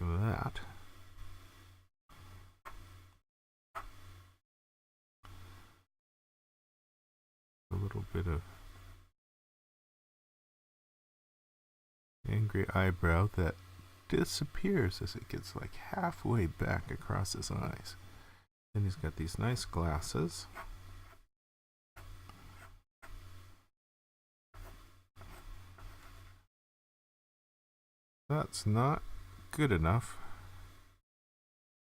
Like that. A little bit of angry eyebrow that disappears as it gets like halfway back across his eyes. Then he's got these nice glasses. That's not good enough,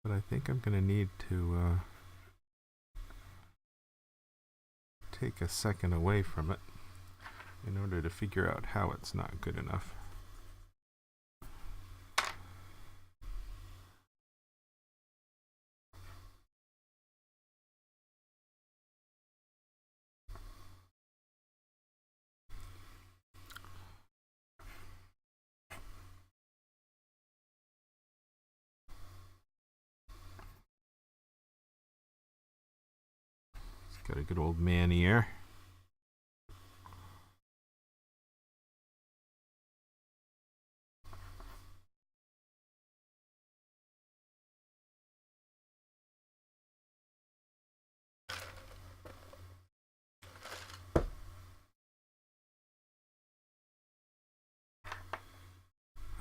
but I think I'm going to need to take a second away from it in order to figure out how it's not good enough. Got a good old man ear.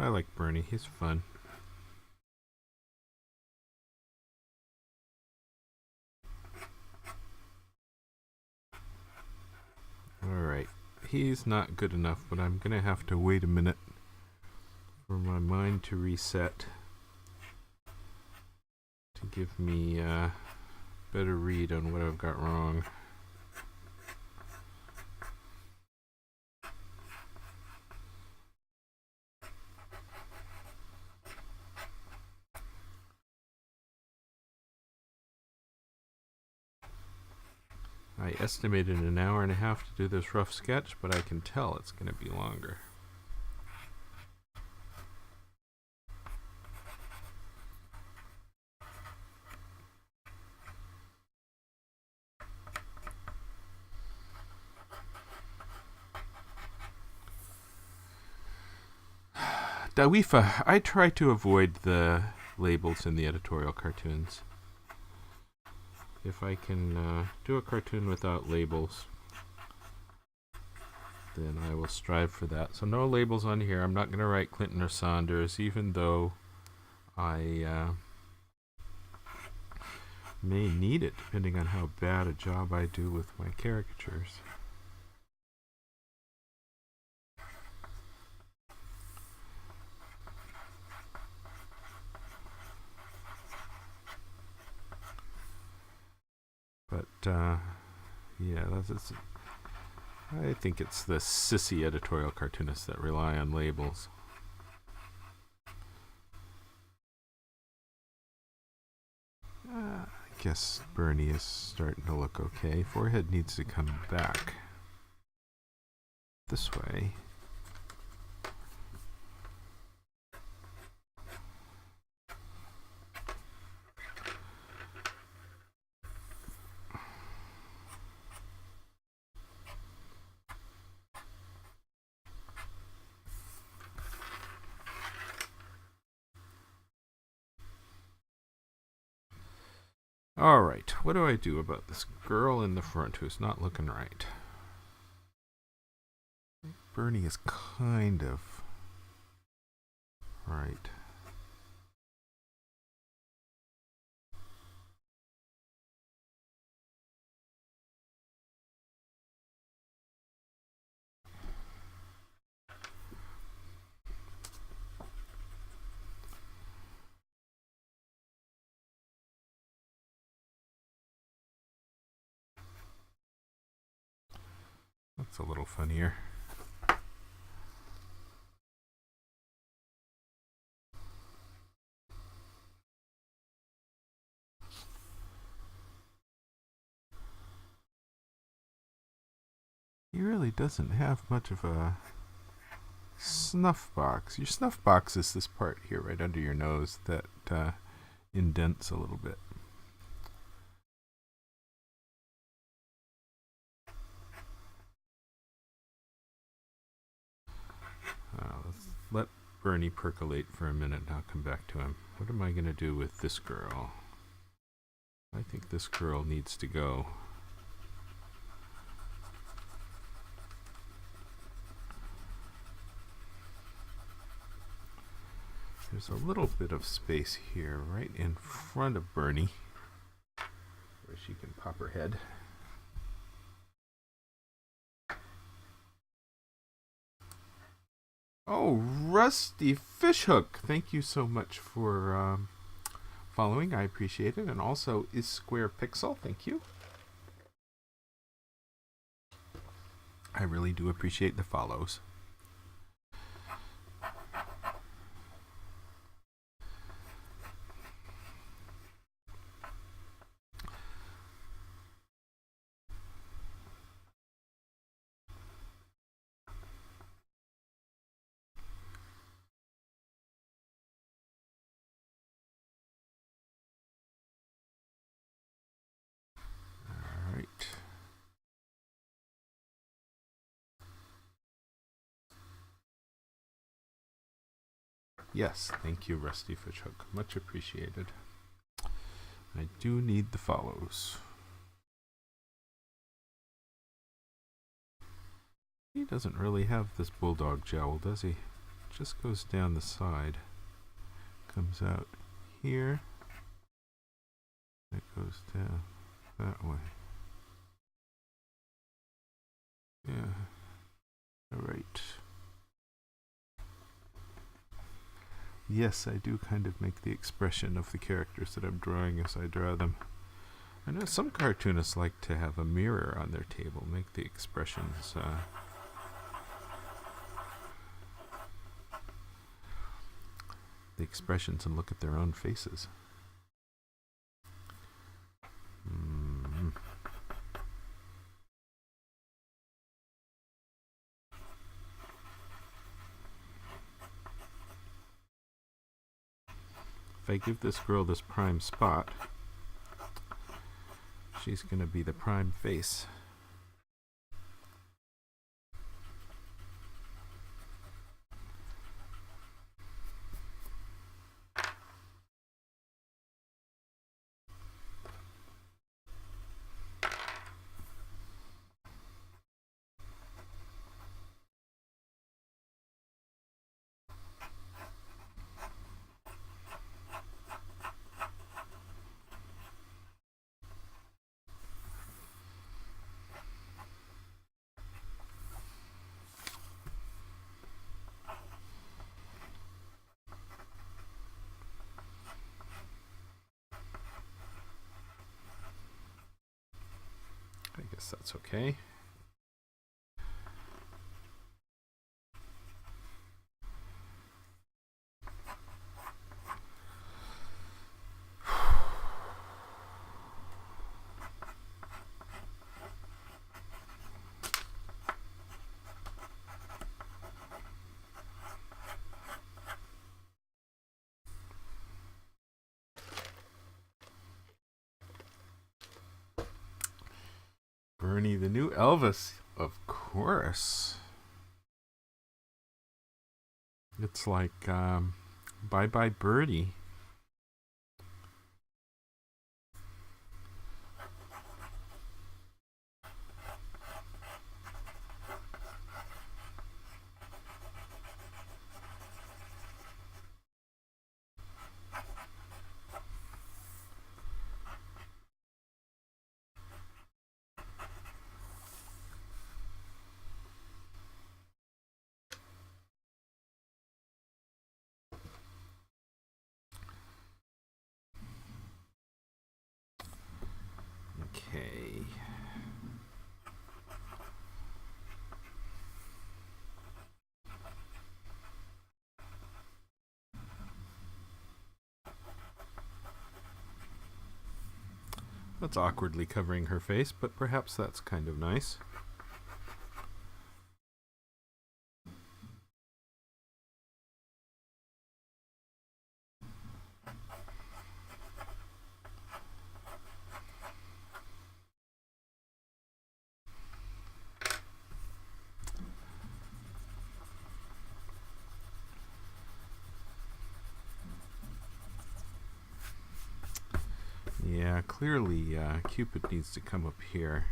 I like Bernie. He's fun. Alright. He's not good enough, but I'm going to have to wait a minute for my mind to reset to give me a better read on what I've got wrong. I estimated an hour and a half to do this rough sketch, but I can tell it's going to be longer. Dawifa, I try to avoid the labels in the editorial cartoons. If I can do a cartoon without labels, then I will strive for that. So no labels on here. I'm not going to write Clinton or Sanders, even though I may need it, depending on how bad a job I do with my caricatures. But, yeah, I think it's the sissy editorial cartoonists that rely on labels. I guess Bernie is starting to look okay. Forehead needs to come back this way. Alright, what do I do about this girl in the front who's not looking right? Bernie is kind of right. That's a little funnier. He really doesn't have much of a snuff box. Your snuff box is this part here right under your nose that indents a little bit. Let's let Bernie percolate for a minute and I'll come back to him. What am I going to do with this girl? I think this girl needs to go. There's a little bit of space here right in front of Bernie where she can pop her head. Oh, Rusty Fishhook! Thank you so much for following. I appreciate it. And also Is Square Pixel. Thank you. I really do appreciate the follows. Yes, thank you, Rusty Fishhook. Much appreciated. I do need the follows. He doesn't really have this bulldog jowl, does he? just goes down the side. Comes out here. It goes down that way. Yeah. All right. Yes, I do kind of make the expression of the characters that I'm drawing as I draw them. I know some cartoonists like to have a mirror on their table, make the expressions and look at their own faces. If I give this girl this prime spot, she's going to be the prime face. I guess that's okay. Bernie, the new Elvis, of course. It's like Bye Bye Birdie. Okay. That's awkwardly covering her face, but perhaps that's kind of nice. Yeah, clearly Cupid needs to come up here.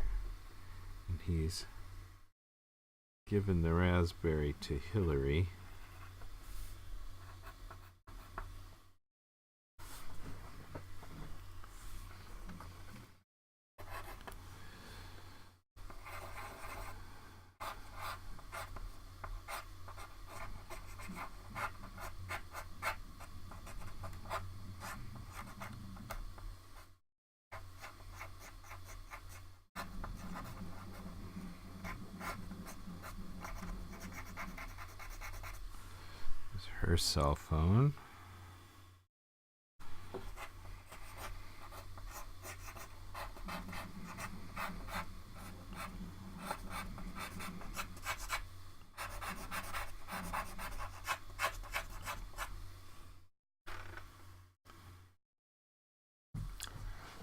And he's given the raspberry to Hillary. Her cell phone.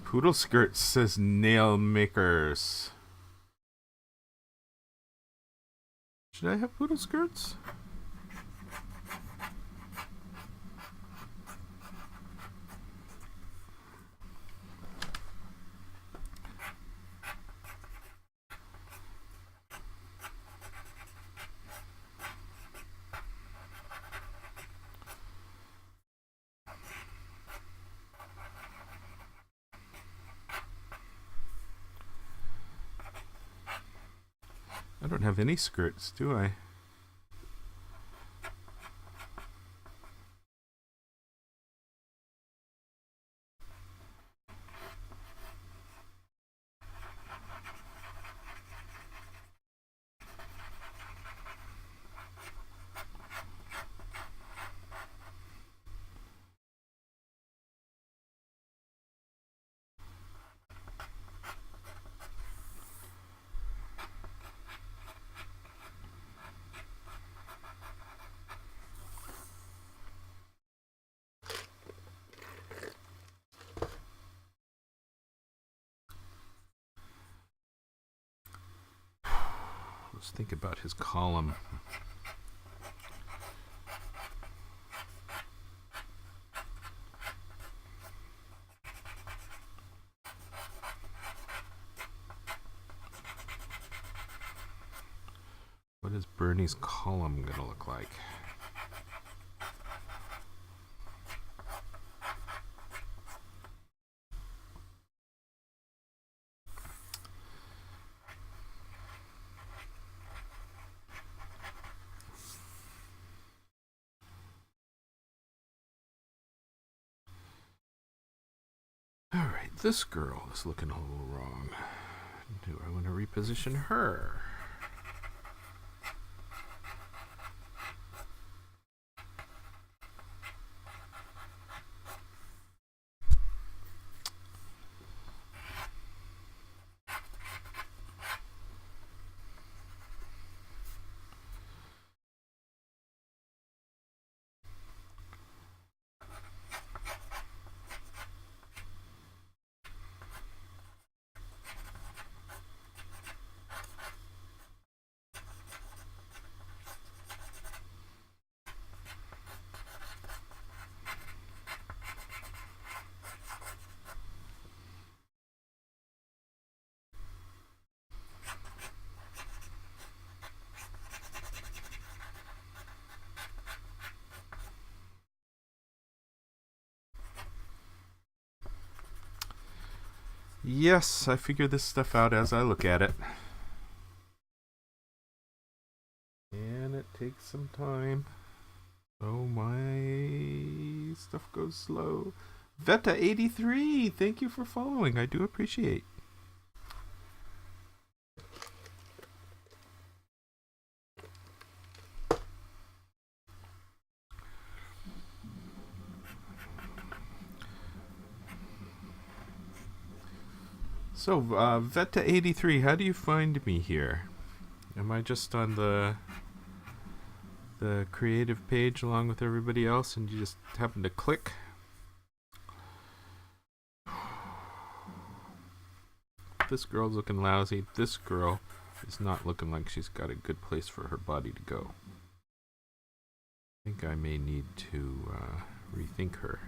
Poodle Skirts says nail makers. Should I have Poodle Skirts? I don't have any skirts, do I? Let's think about his column. What is Bernie's column going to look like? Alright, this girl is looking a little wrong. Do I want to reposition her? Yes, I figure this stuff out as I look at it. And it takes some time. Oh, my stuff goes slow. Veta83, thank you for following. I do appreciate. So, Veta83, how do you find me here? Am I just on the creative page along with everybody else and you just happen to click? This girl's looking lousy. This girl is not looking like she's got a good place for her body to go. I think I may need to rethink her.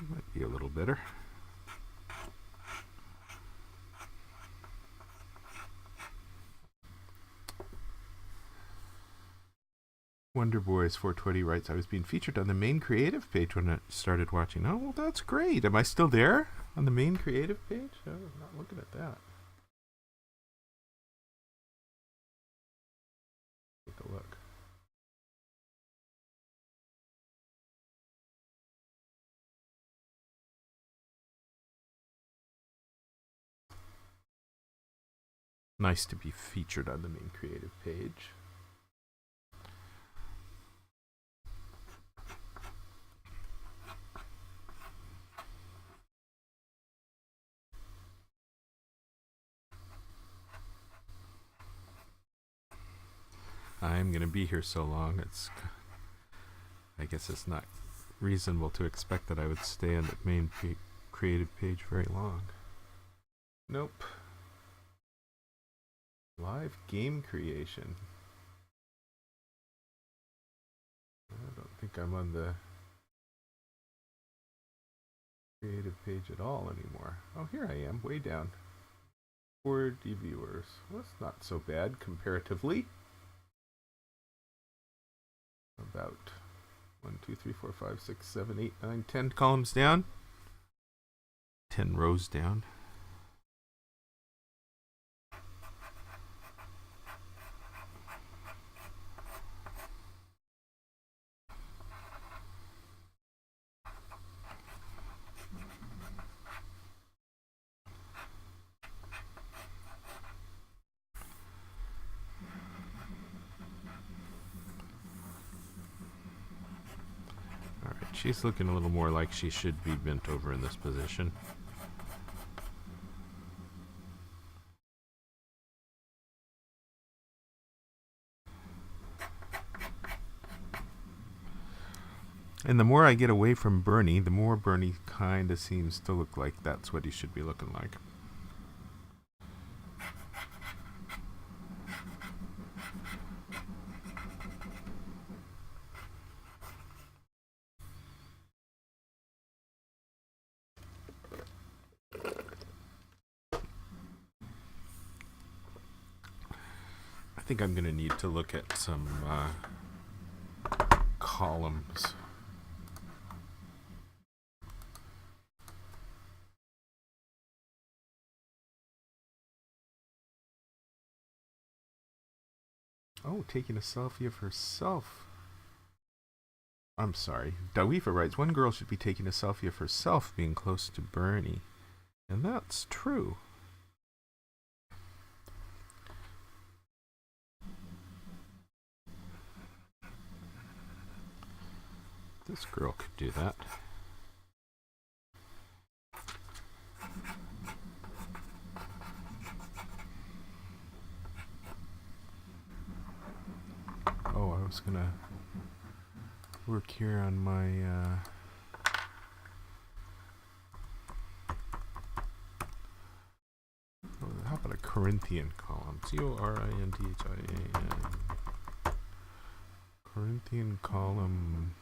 Might be a little better. Wonder Boys 420 writes, I was being featured on the main creative page when I started watching. Oh, well, that's great. Am I still there on the main creative page? Oh, I'm not looking at that. Take a look. Nice to be featured on the main creative page. I'm going to be here so long, I guess it's not reasonable to expect that I would stay on the main creative page very long. Nope. Live game creation. I don't think I'm on the creative page at all anymore. Oh, here I am, way down. 40 viewers. Well, that's not so bad comparatively. About 1, 2, 3, 4, 5, 6, 7, 8, 9, 10 columns down. 10 rows down. Alright, she's looking a little more like she should be bent over in this position. And the more I get away from Bernie, the more Bernie kind of seems to look like that's what he should be looking like. I think I'm going to need to look at some columns. Oh, taking a selfie of herself. I'm sorry. Dawifa writes, one girl should be taking a selfie of herself being close to Bernie. And that's true. This girl could do that. Oh, I was gonna work here on my how about a Corinthian column? Corinthian. Corinthian column.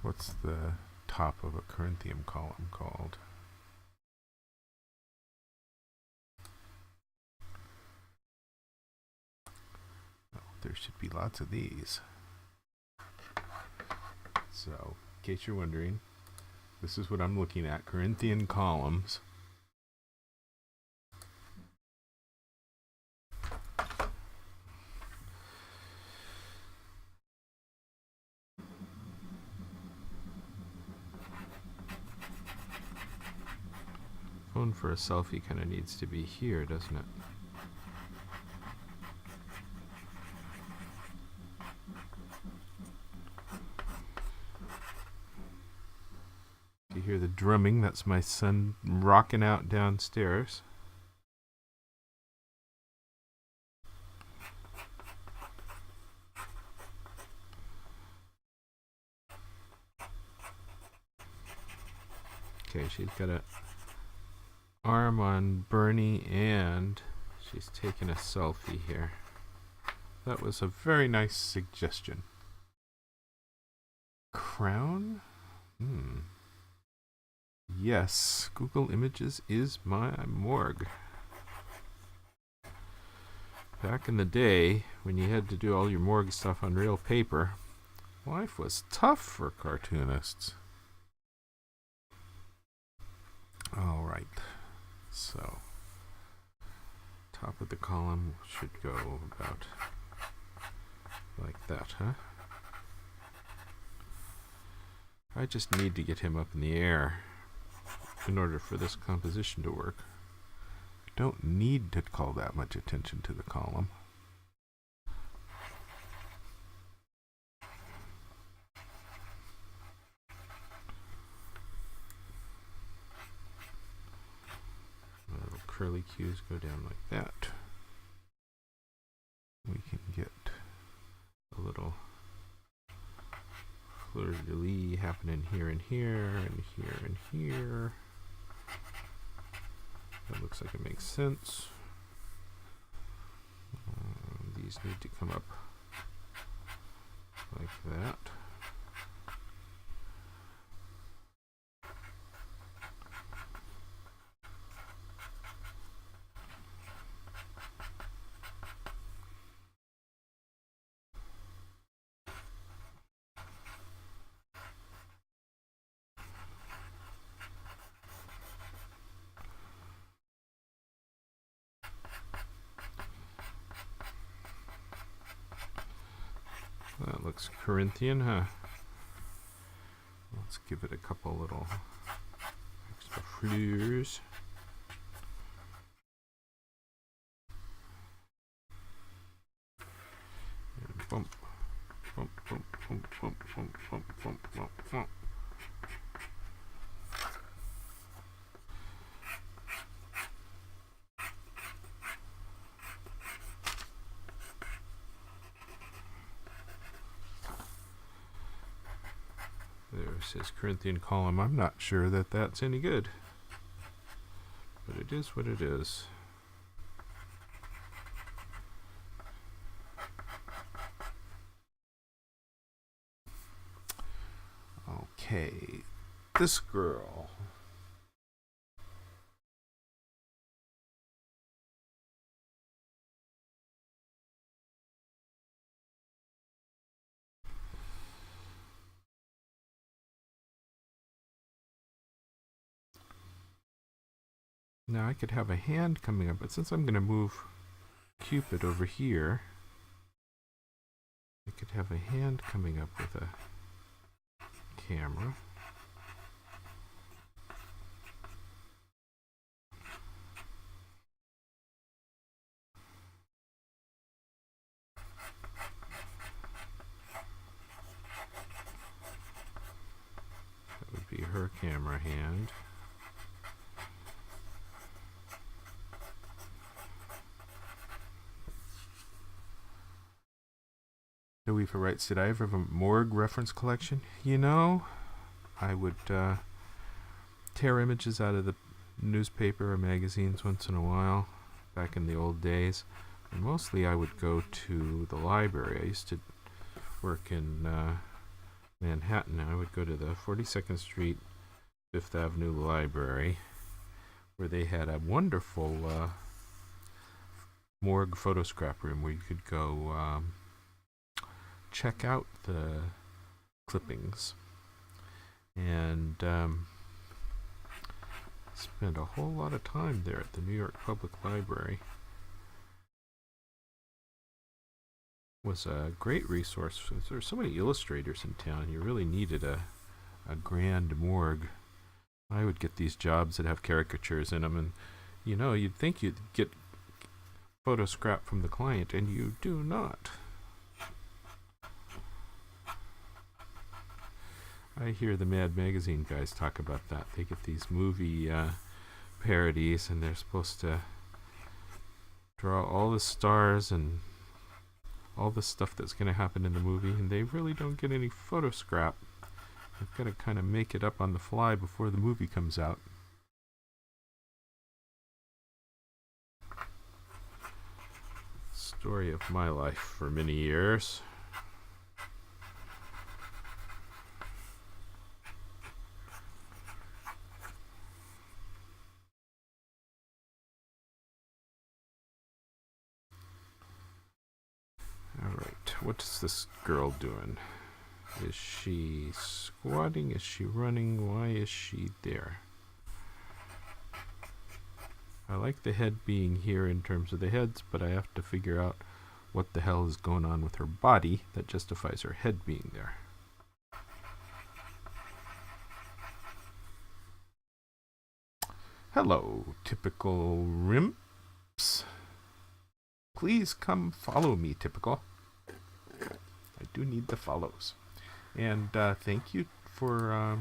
What's the top of a Corinthian column called? Oh, there should be lots of these. So, in case you're wondering, this is what I'm looking at, Corinthian columns. Phone for a selfie kind of needs to be here, doesn't it? You hear the drumming, that's my son rocking out downstairs. Okay, she's got a arm on Bernie and she's taking a selfie here. That was a very nice suggestion. Crown? Yes, Google Images is my morgue. Back in the day, when you had to do all your morgue stuff on real paper, life was tough for cartoonists. Alright, so top of the column should go about like that, huh? I just need to get him up in the air in order for this composition to work. I don't need to call that much attention to the column. Little curly cues go down like that. We can get a little fleur-de-lis happening here and here and here and here. That looks like it makes sense. These need to come up like that. That looks Corinthian, huh? Let's give it a couple little extra fleurs. And bump, bump, bump, bump, bump, bump, bump, bump, bump, bump. There says Corinthian column. I'm not sure that that's any good, but it is what it is. Okay, this girl. Now I could have a hand coming up, but since I'm going to move Cupid over here, I could have a hand coming up with a camera. That would be her camera hand. Louisa writes, did I ever have a morgue reference collection? You know, I would tear images out of the newspaper or magazines once in a while, back in the old days. And mostly I would go to the library. I used to work in Manhattan. I would go to the 42nd Street, 5th Avenue Library, where they had a wonderful morgue photo scrap room where you could go check out the clippings and spend a whole lot of time there at the New York Public Library. It was a great resource. There were so many illustrators in town. You really needed a grand morgue. I would get these jobs that have caricatures in them, and you know, you'd think you'd get photo scrap from the client, and you do not. I hear the Mad Magazine guys talk about that. They get these movie parodies, and they're supposed to draw all the stars and all the stuff that's going to happen in the movie, and they really don't get any photo scrap. They've got to kind of make it up on the fly before the movie comes out. Story of my life for many years. Alright, what's this girl doing? Is she squatting? Is she running? Why is she there? I like the head being here in terms of the heads, but I have to figure out what the hell is going on with her body that justifies her head being there. Hello, typical rimps. Please come follow me, typical. I do need the follows. And thank you for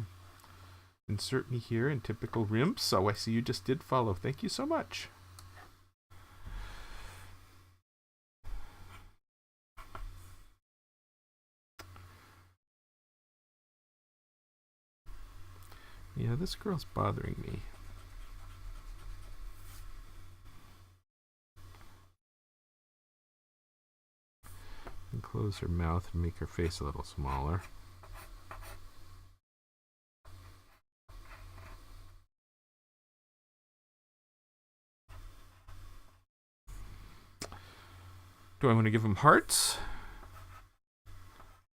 insert me here in typical rimps. So I see you just did follow. Thank you so much. Yeah, this girl's bothering me. close her mouth and make her face a little smaller. Do I want to give them hearts?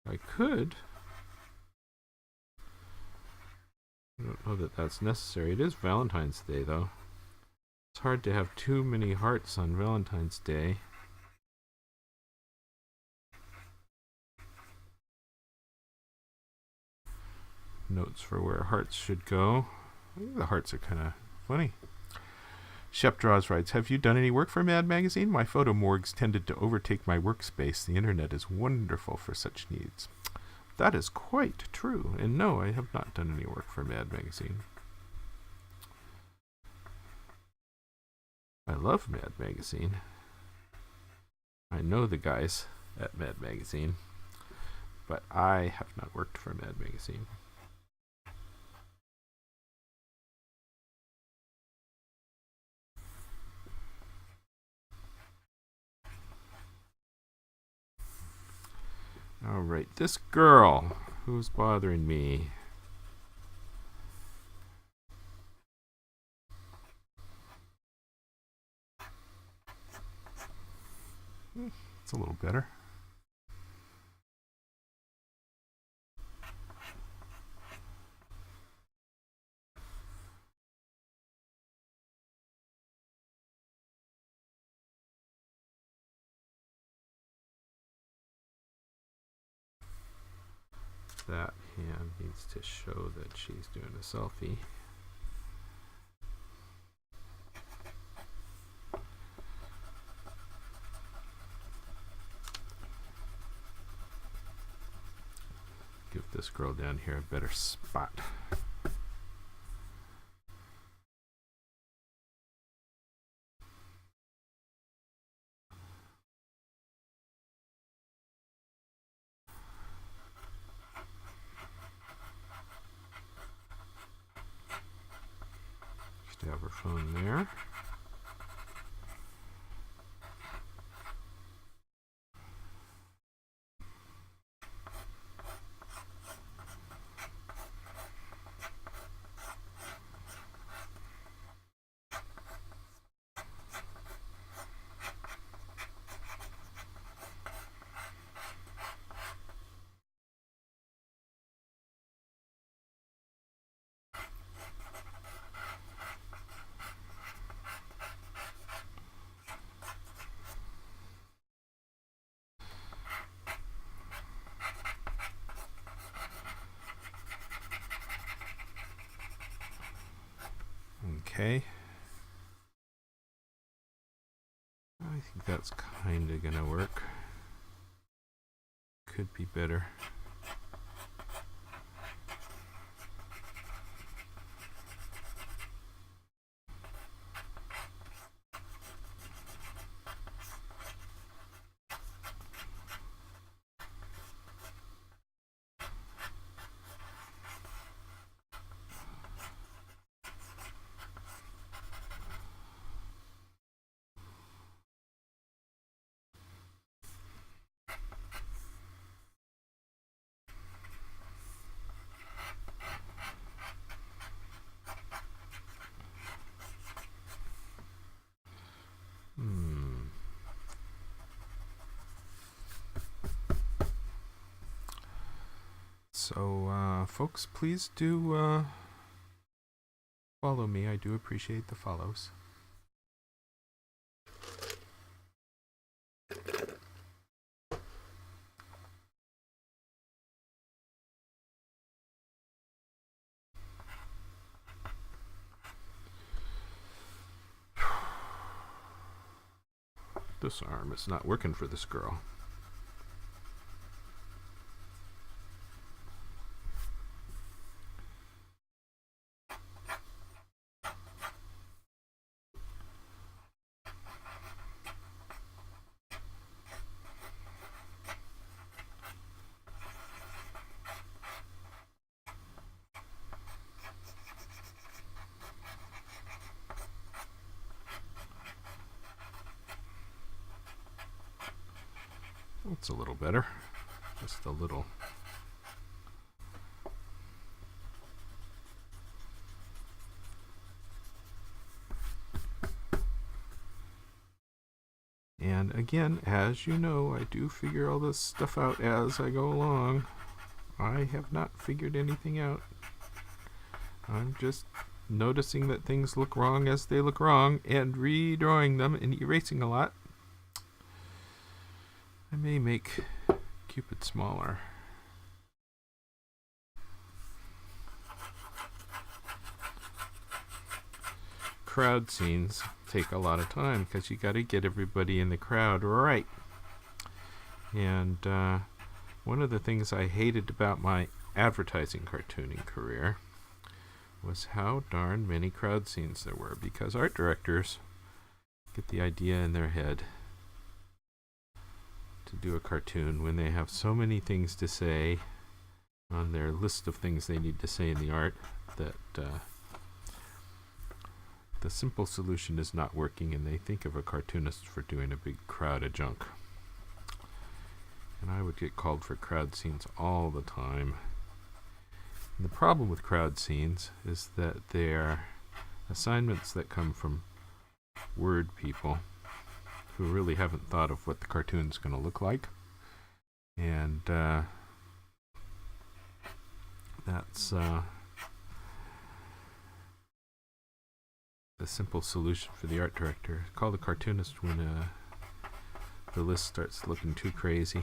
I could. I don't know that that's necessary. It is Valentine's Day, though. It's hard to have too many hearts on Valentine's Day. Notes for where hearts should go. I think the hearts are kind of funny. Shep Draws writes, have you done any work for Mad Magazine? My photo morgues tended to overtake my workspace. The internet is wonderful for such needs. That is quite true. And no, I have not done any work for Mad Magazine. I love Mad Magazine. I know the guys at Mad Magazine, but I have not worked for Mad Magazine. All right, this girl who's bothering me. It's a little better. That hand needs to show that she's doing a selfie. Give this girl down here a better spot. Just have her phone there. Okay. I think that's kind of gonna work. Could be better. So, folks, please do follow me. I do appreciate the follows. This arm is not working for this girl. That's a little better. Just a little. And again, as you know, I do figure all this stuff out as I go along. I have not figured anything out. I'm just noticing that things look wrong as they look wrong and redrawing them and erasing a lot. I may make Cupid smaller. Crowd scenes take a lot of time because you got to get everybody in the crowd right. And one of the things I hated about my advertising cartooning career was how darn many crowd scenes there were, because art directors get the idea in their head to do a cartoon when they have so many things to say on their list of things they need to say in the art that the simple solution is not working, and they think of a cartoonist for doing a big crowd of junk. And I would get called for crowd scenes all the time. And the problem with crowd scenes is that they're assignments that come from word people who really haven't thought of what the cartoon's going to look like. And that's the simple solution for the art director. Call the cartoonist when the list starts looking too crazy.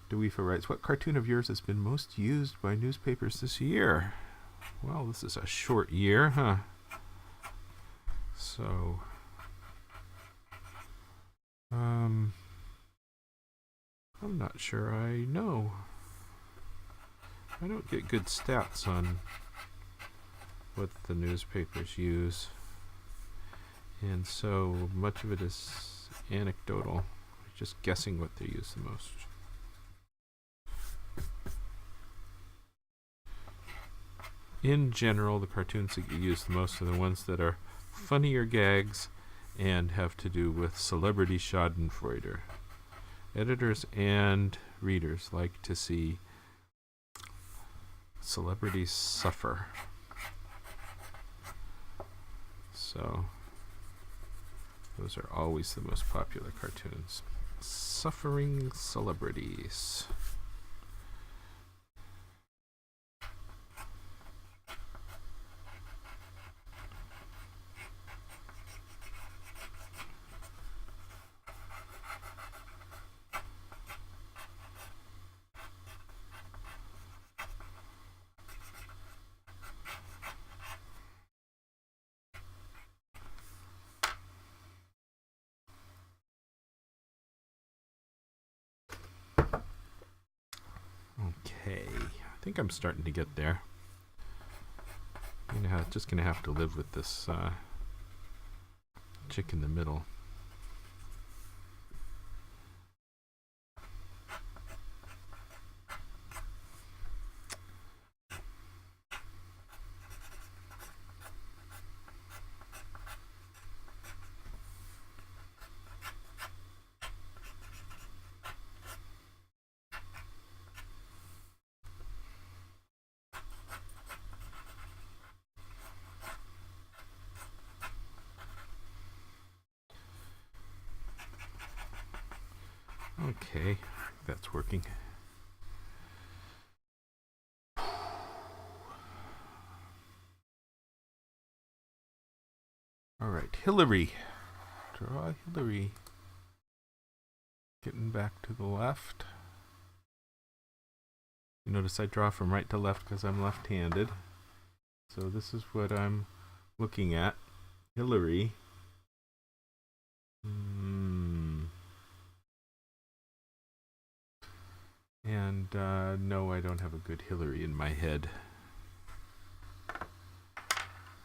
DeWeefa writes, what cartoon of yours has been most used by newspapers this year? Well, this is a short year, huh? So, I'm not sure I know. I don't get good stats on what the newspapers use, and so much of it is anecdotal, just guessing what they use the most. In general, the cartoons that get used the most are the ones that are funnier gags and have to do with celebrity schadenfreude. Editors and readers like to see celebrities suffer. So those are always the most popular cartoons. Suffering celebrities. Okay, I think I'm starting to get there. Just gonna have to live with this chick in the middle. Okay, that's working. All right, Hillary. Draw Hillary. Getting back to the left. You notice I draw from right to left because I'm left-handed. So this is what I'm looking at. Hillary. And no, I don't have a good Hillary in my head.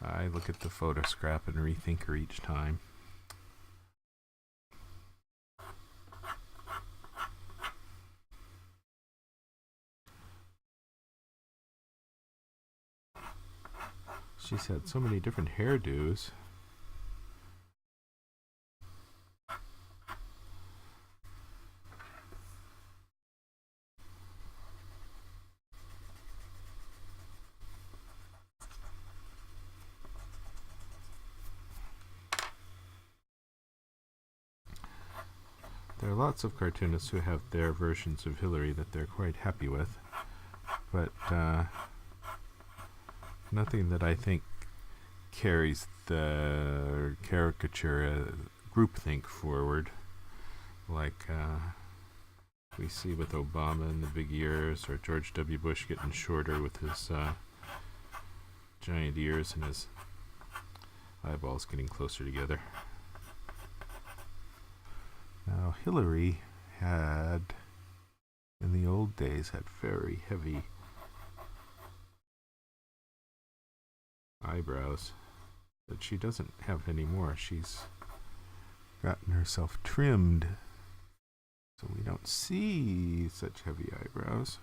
I look at the photo scrap and rethink her each time. She's had so many different hairdos. lots of cartoonists who have their versions of Hillary that they're quite happy with, but nothing that I think carries the caricature groupthink forward, like we see with Obama and the big ears, or George W. Bush getting shorter with his giant ears and his eyeballs getting closer together. Now, Hillary had, in the old days, had very heavy eyebrows that she doesn't have anymore. She's gotten herself trimmed, so we don't see such heavy eyebrows.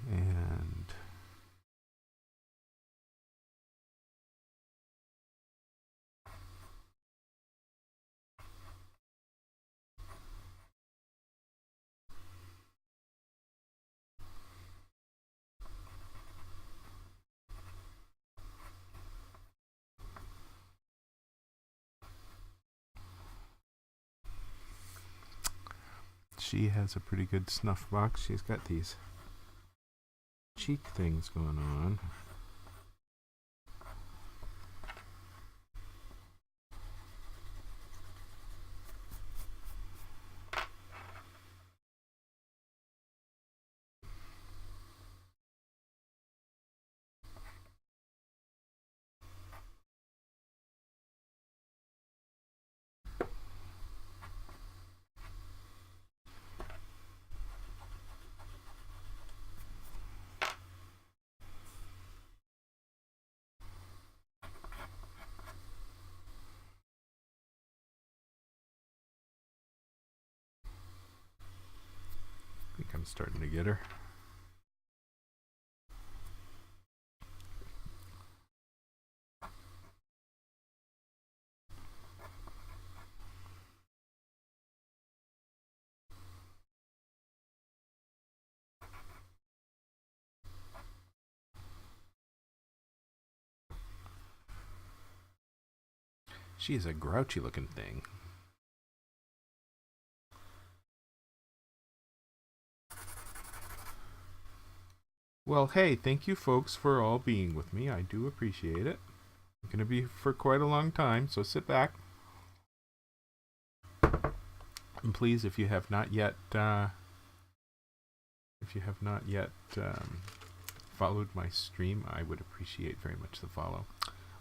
And she has a pretty good snuff box. She's got these cheek things going on. I think I'm starting to get her. She's a grouchy looking thing. Well, hey, thank you folks for all being with me. I do appreciate it. I'm going to be for quite a long time, so sit back. And please, if you have not yet followed my stream, I would appreciate very much the follow.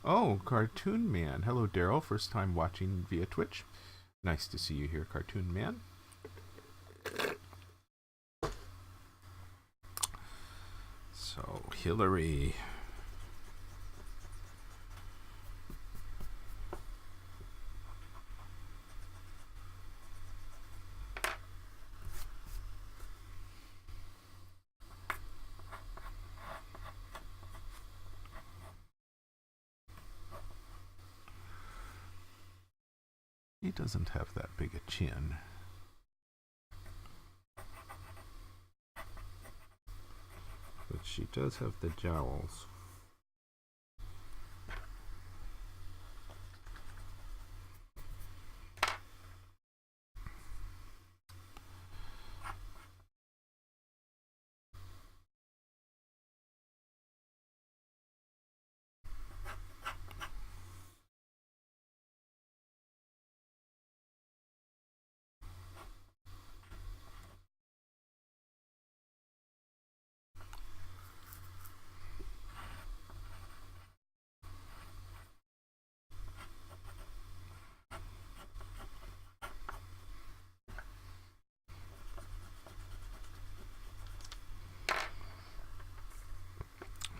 Oh, Cartoon Man. Hello, Daryl. First time watching via Twitch. Nice to see you here, Cartoon Man. So, Hillary. He doesn't have that big a chin. But she does have the jowls.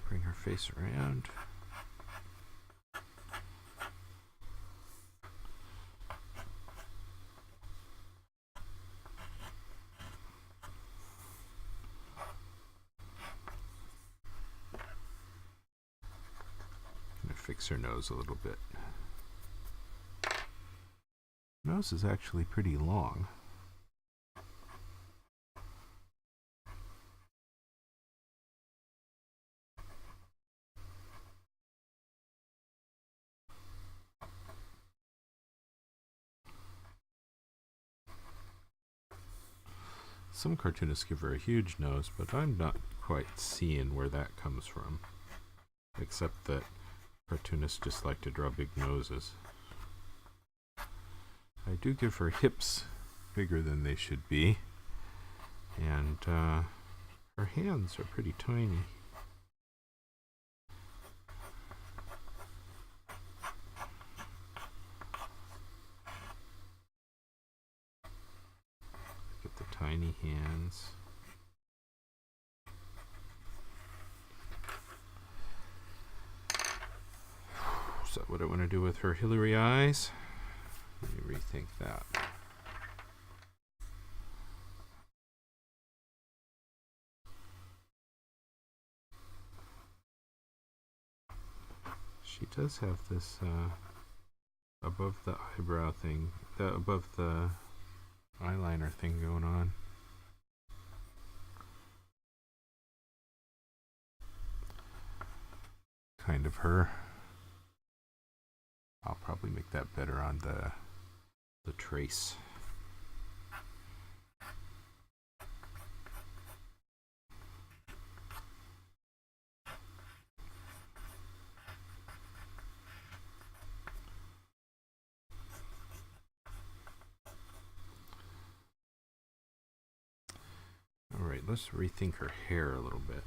Bring her face around. Gonna fix her nose a little bit. Nose is actually pretty long. some cartoonists give her a huge nose, but I'm not quite seeing where that comes from. Except that cartoonists just like to draw big noses. I do give her hips bigger than they should be. And her hands are pretty tiny. Look at the tiny hands. Is that what I want to do with her Hillary eyes? Let me rethink that. She does have this above the eyebrow thing, above the eyeliner thing going on. Kind of her. I'll probably make that better on the trace. All right, let's rethink her hair a little bit.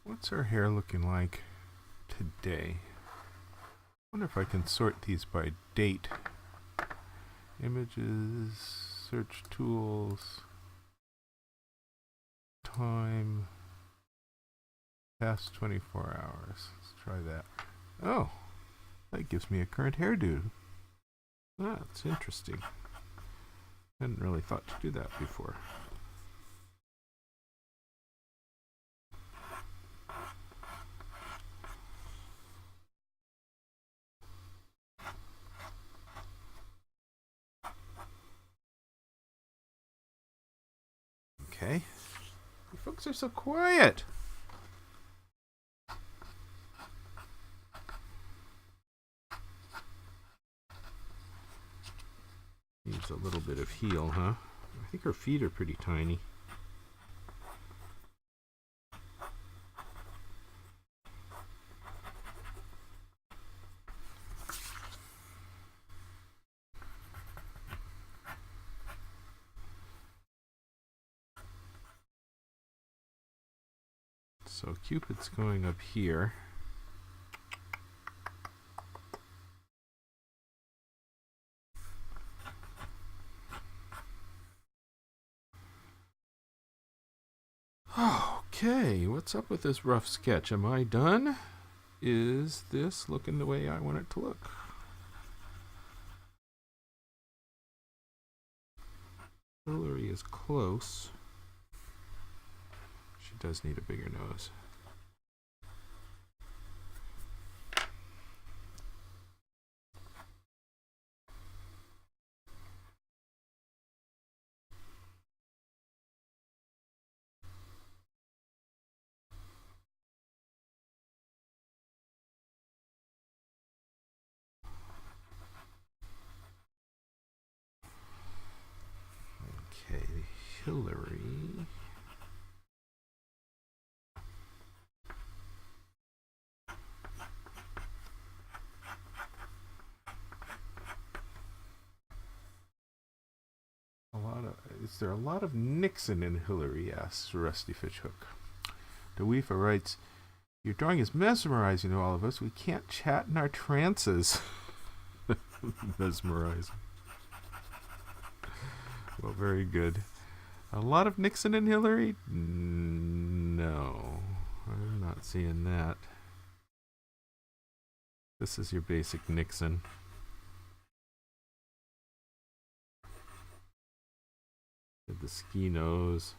What's her hair looking like today? I wonder if I can sort these by date. Images, search tools, time, past 24 hours. Let's try that. Oh, that gives me a current hairdo. That's interesting. Hadn't really thought to do that before. Okay. You folks are so quiet. Needs a little bit of heel, huh? I think her feet are pretty tiny. So Cupid's going up here. Okay, what's up with this rough sketch? Am I done? Is this looking the way I want it to look? Hillary is close. She does need a bigger nose. Okay, Hillary. Is there a lot of Nixon in Hillary? Asks Rusty Fishhook. DeWeefa writes, your drawing is mesmerizing to all of us. We can't chat in our trances. Mesmerizing. Well, very good. A lot of Nixon and Hillary? No, I'm not seeing that. This is your basic Nixon. with the ski nose.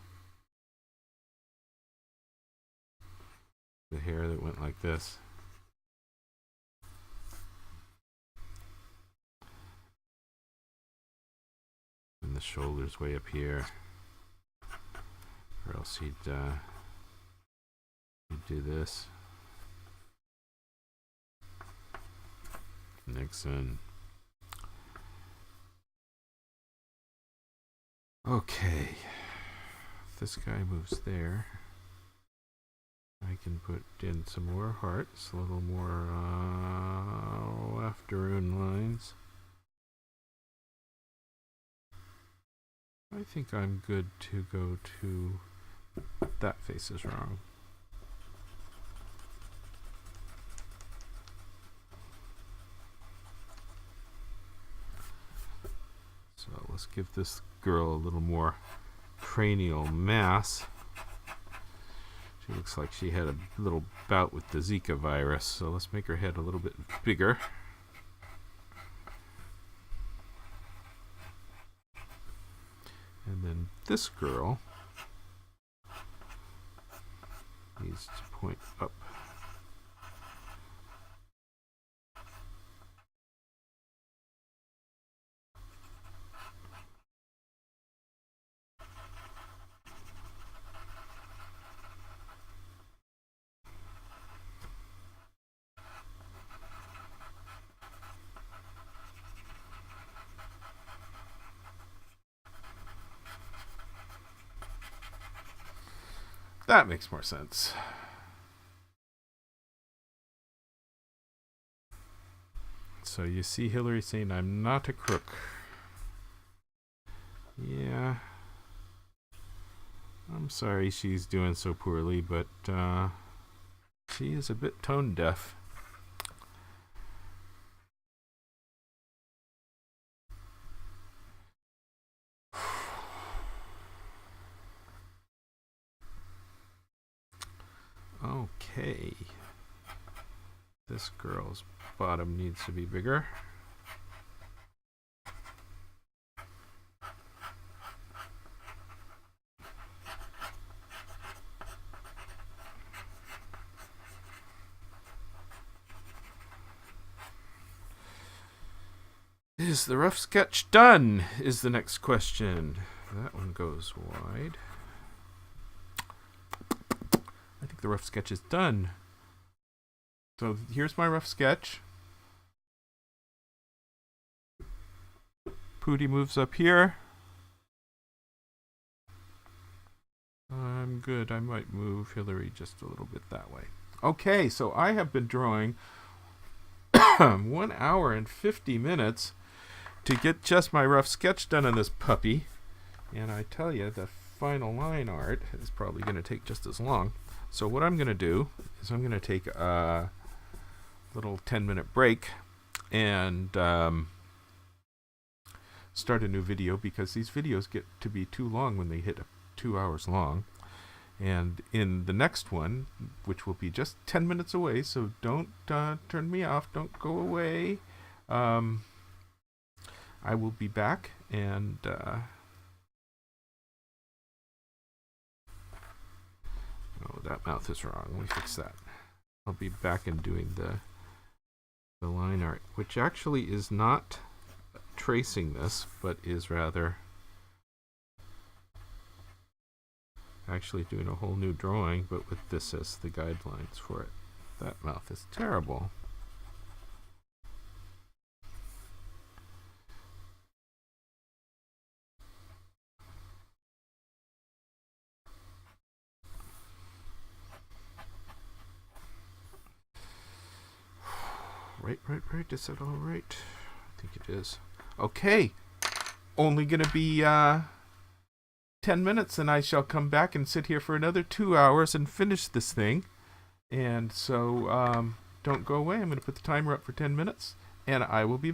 The hair that went like this. And the shoulders way up here. Or else he'd do this. Nixon. Okay. If this guy moves there, I can put in some more hearts, a little more afternoon lines. I think I'm good to go to that face is wrong. So let's give this girl a little more cranial mass. She looks like she had a little bout with the Zika virus, so let's make her head a little bit bigger. And then this girl needs to point up. That makes more sense. So you see Hillary saying, I'm not a crook. Yeah. I'm sorry she's doing so poorly, but she is a bit tone deaf. Okay. This girl's bottom needs to be bigger. Is the rough sketch done? Is the next question. That one goes wide. I think the rough sketch is done. So here's my rough sketch. Pootie moves up here. I'm good. I might move Hillary just a little bit that way. Okay, so I have been drawing 1 hour and 50 minutes to get just my rough sketch done on this puppy. And I tell you, the final line art is probably going to take just as long. So what I'm going to do is I'm going to take a little 10-minute break and start a new video, because these videos get to be too long when they hit 2 hours long. And in the next one, which will be just 10 minutes away, so don't turn me off, don't go away, I will be back and oh, that mouth is wrong. Let me fix that. I'll be back and doing the line art, which actually is not tracing this, but is rather actually doing a whole new drawing, but with this as the guidelines for it. That mouth is terrible. Right. Is that all right? I think it is. Okay. Only going to be 10 minutes, and I shall come back and sit here for another 2 hours and finish this thing. And so don't go away. I'm going to put the timer up for 10 minutes, and I will be back.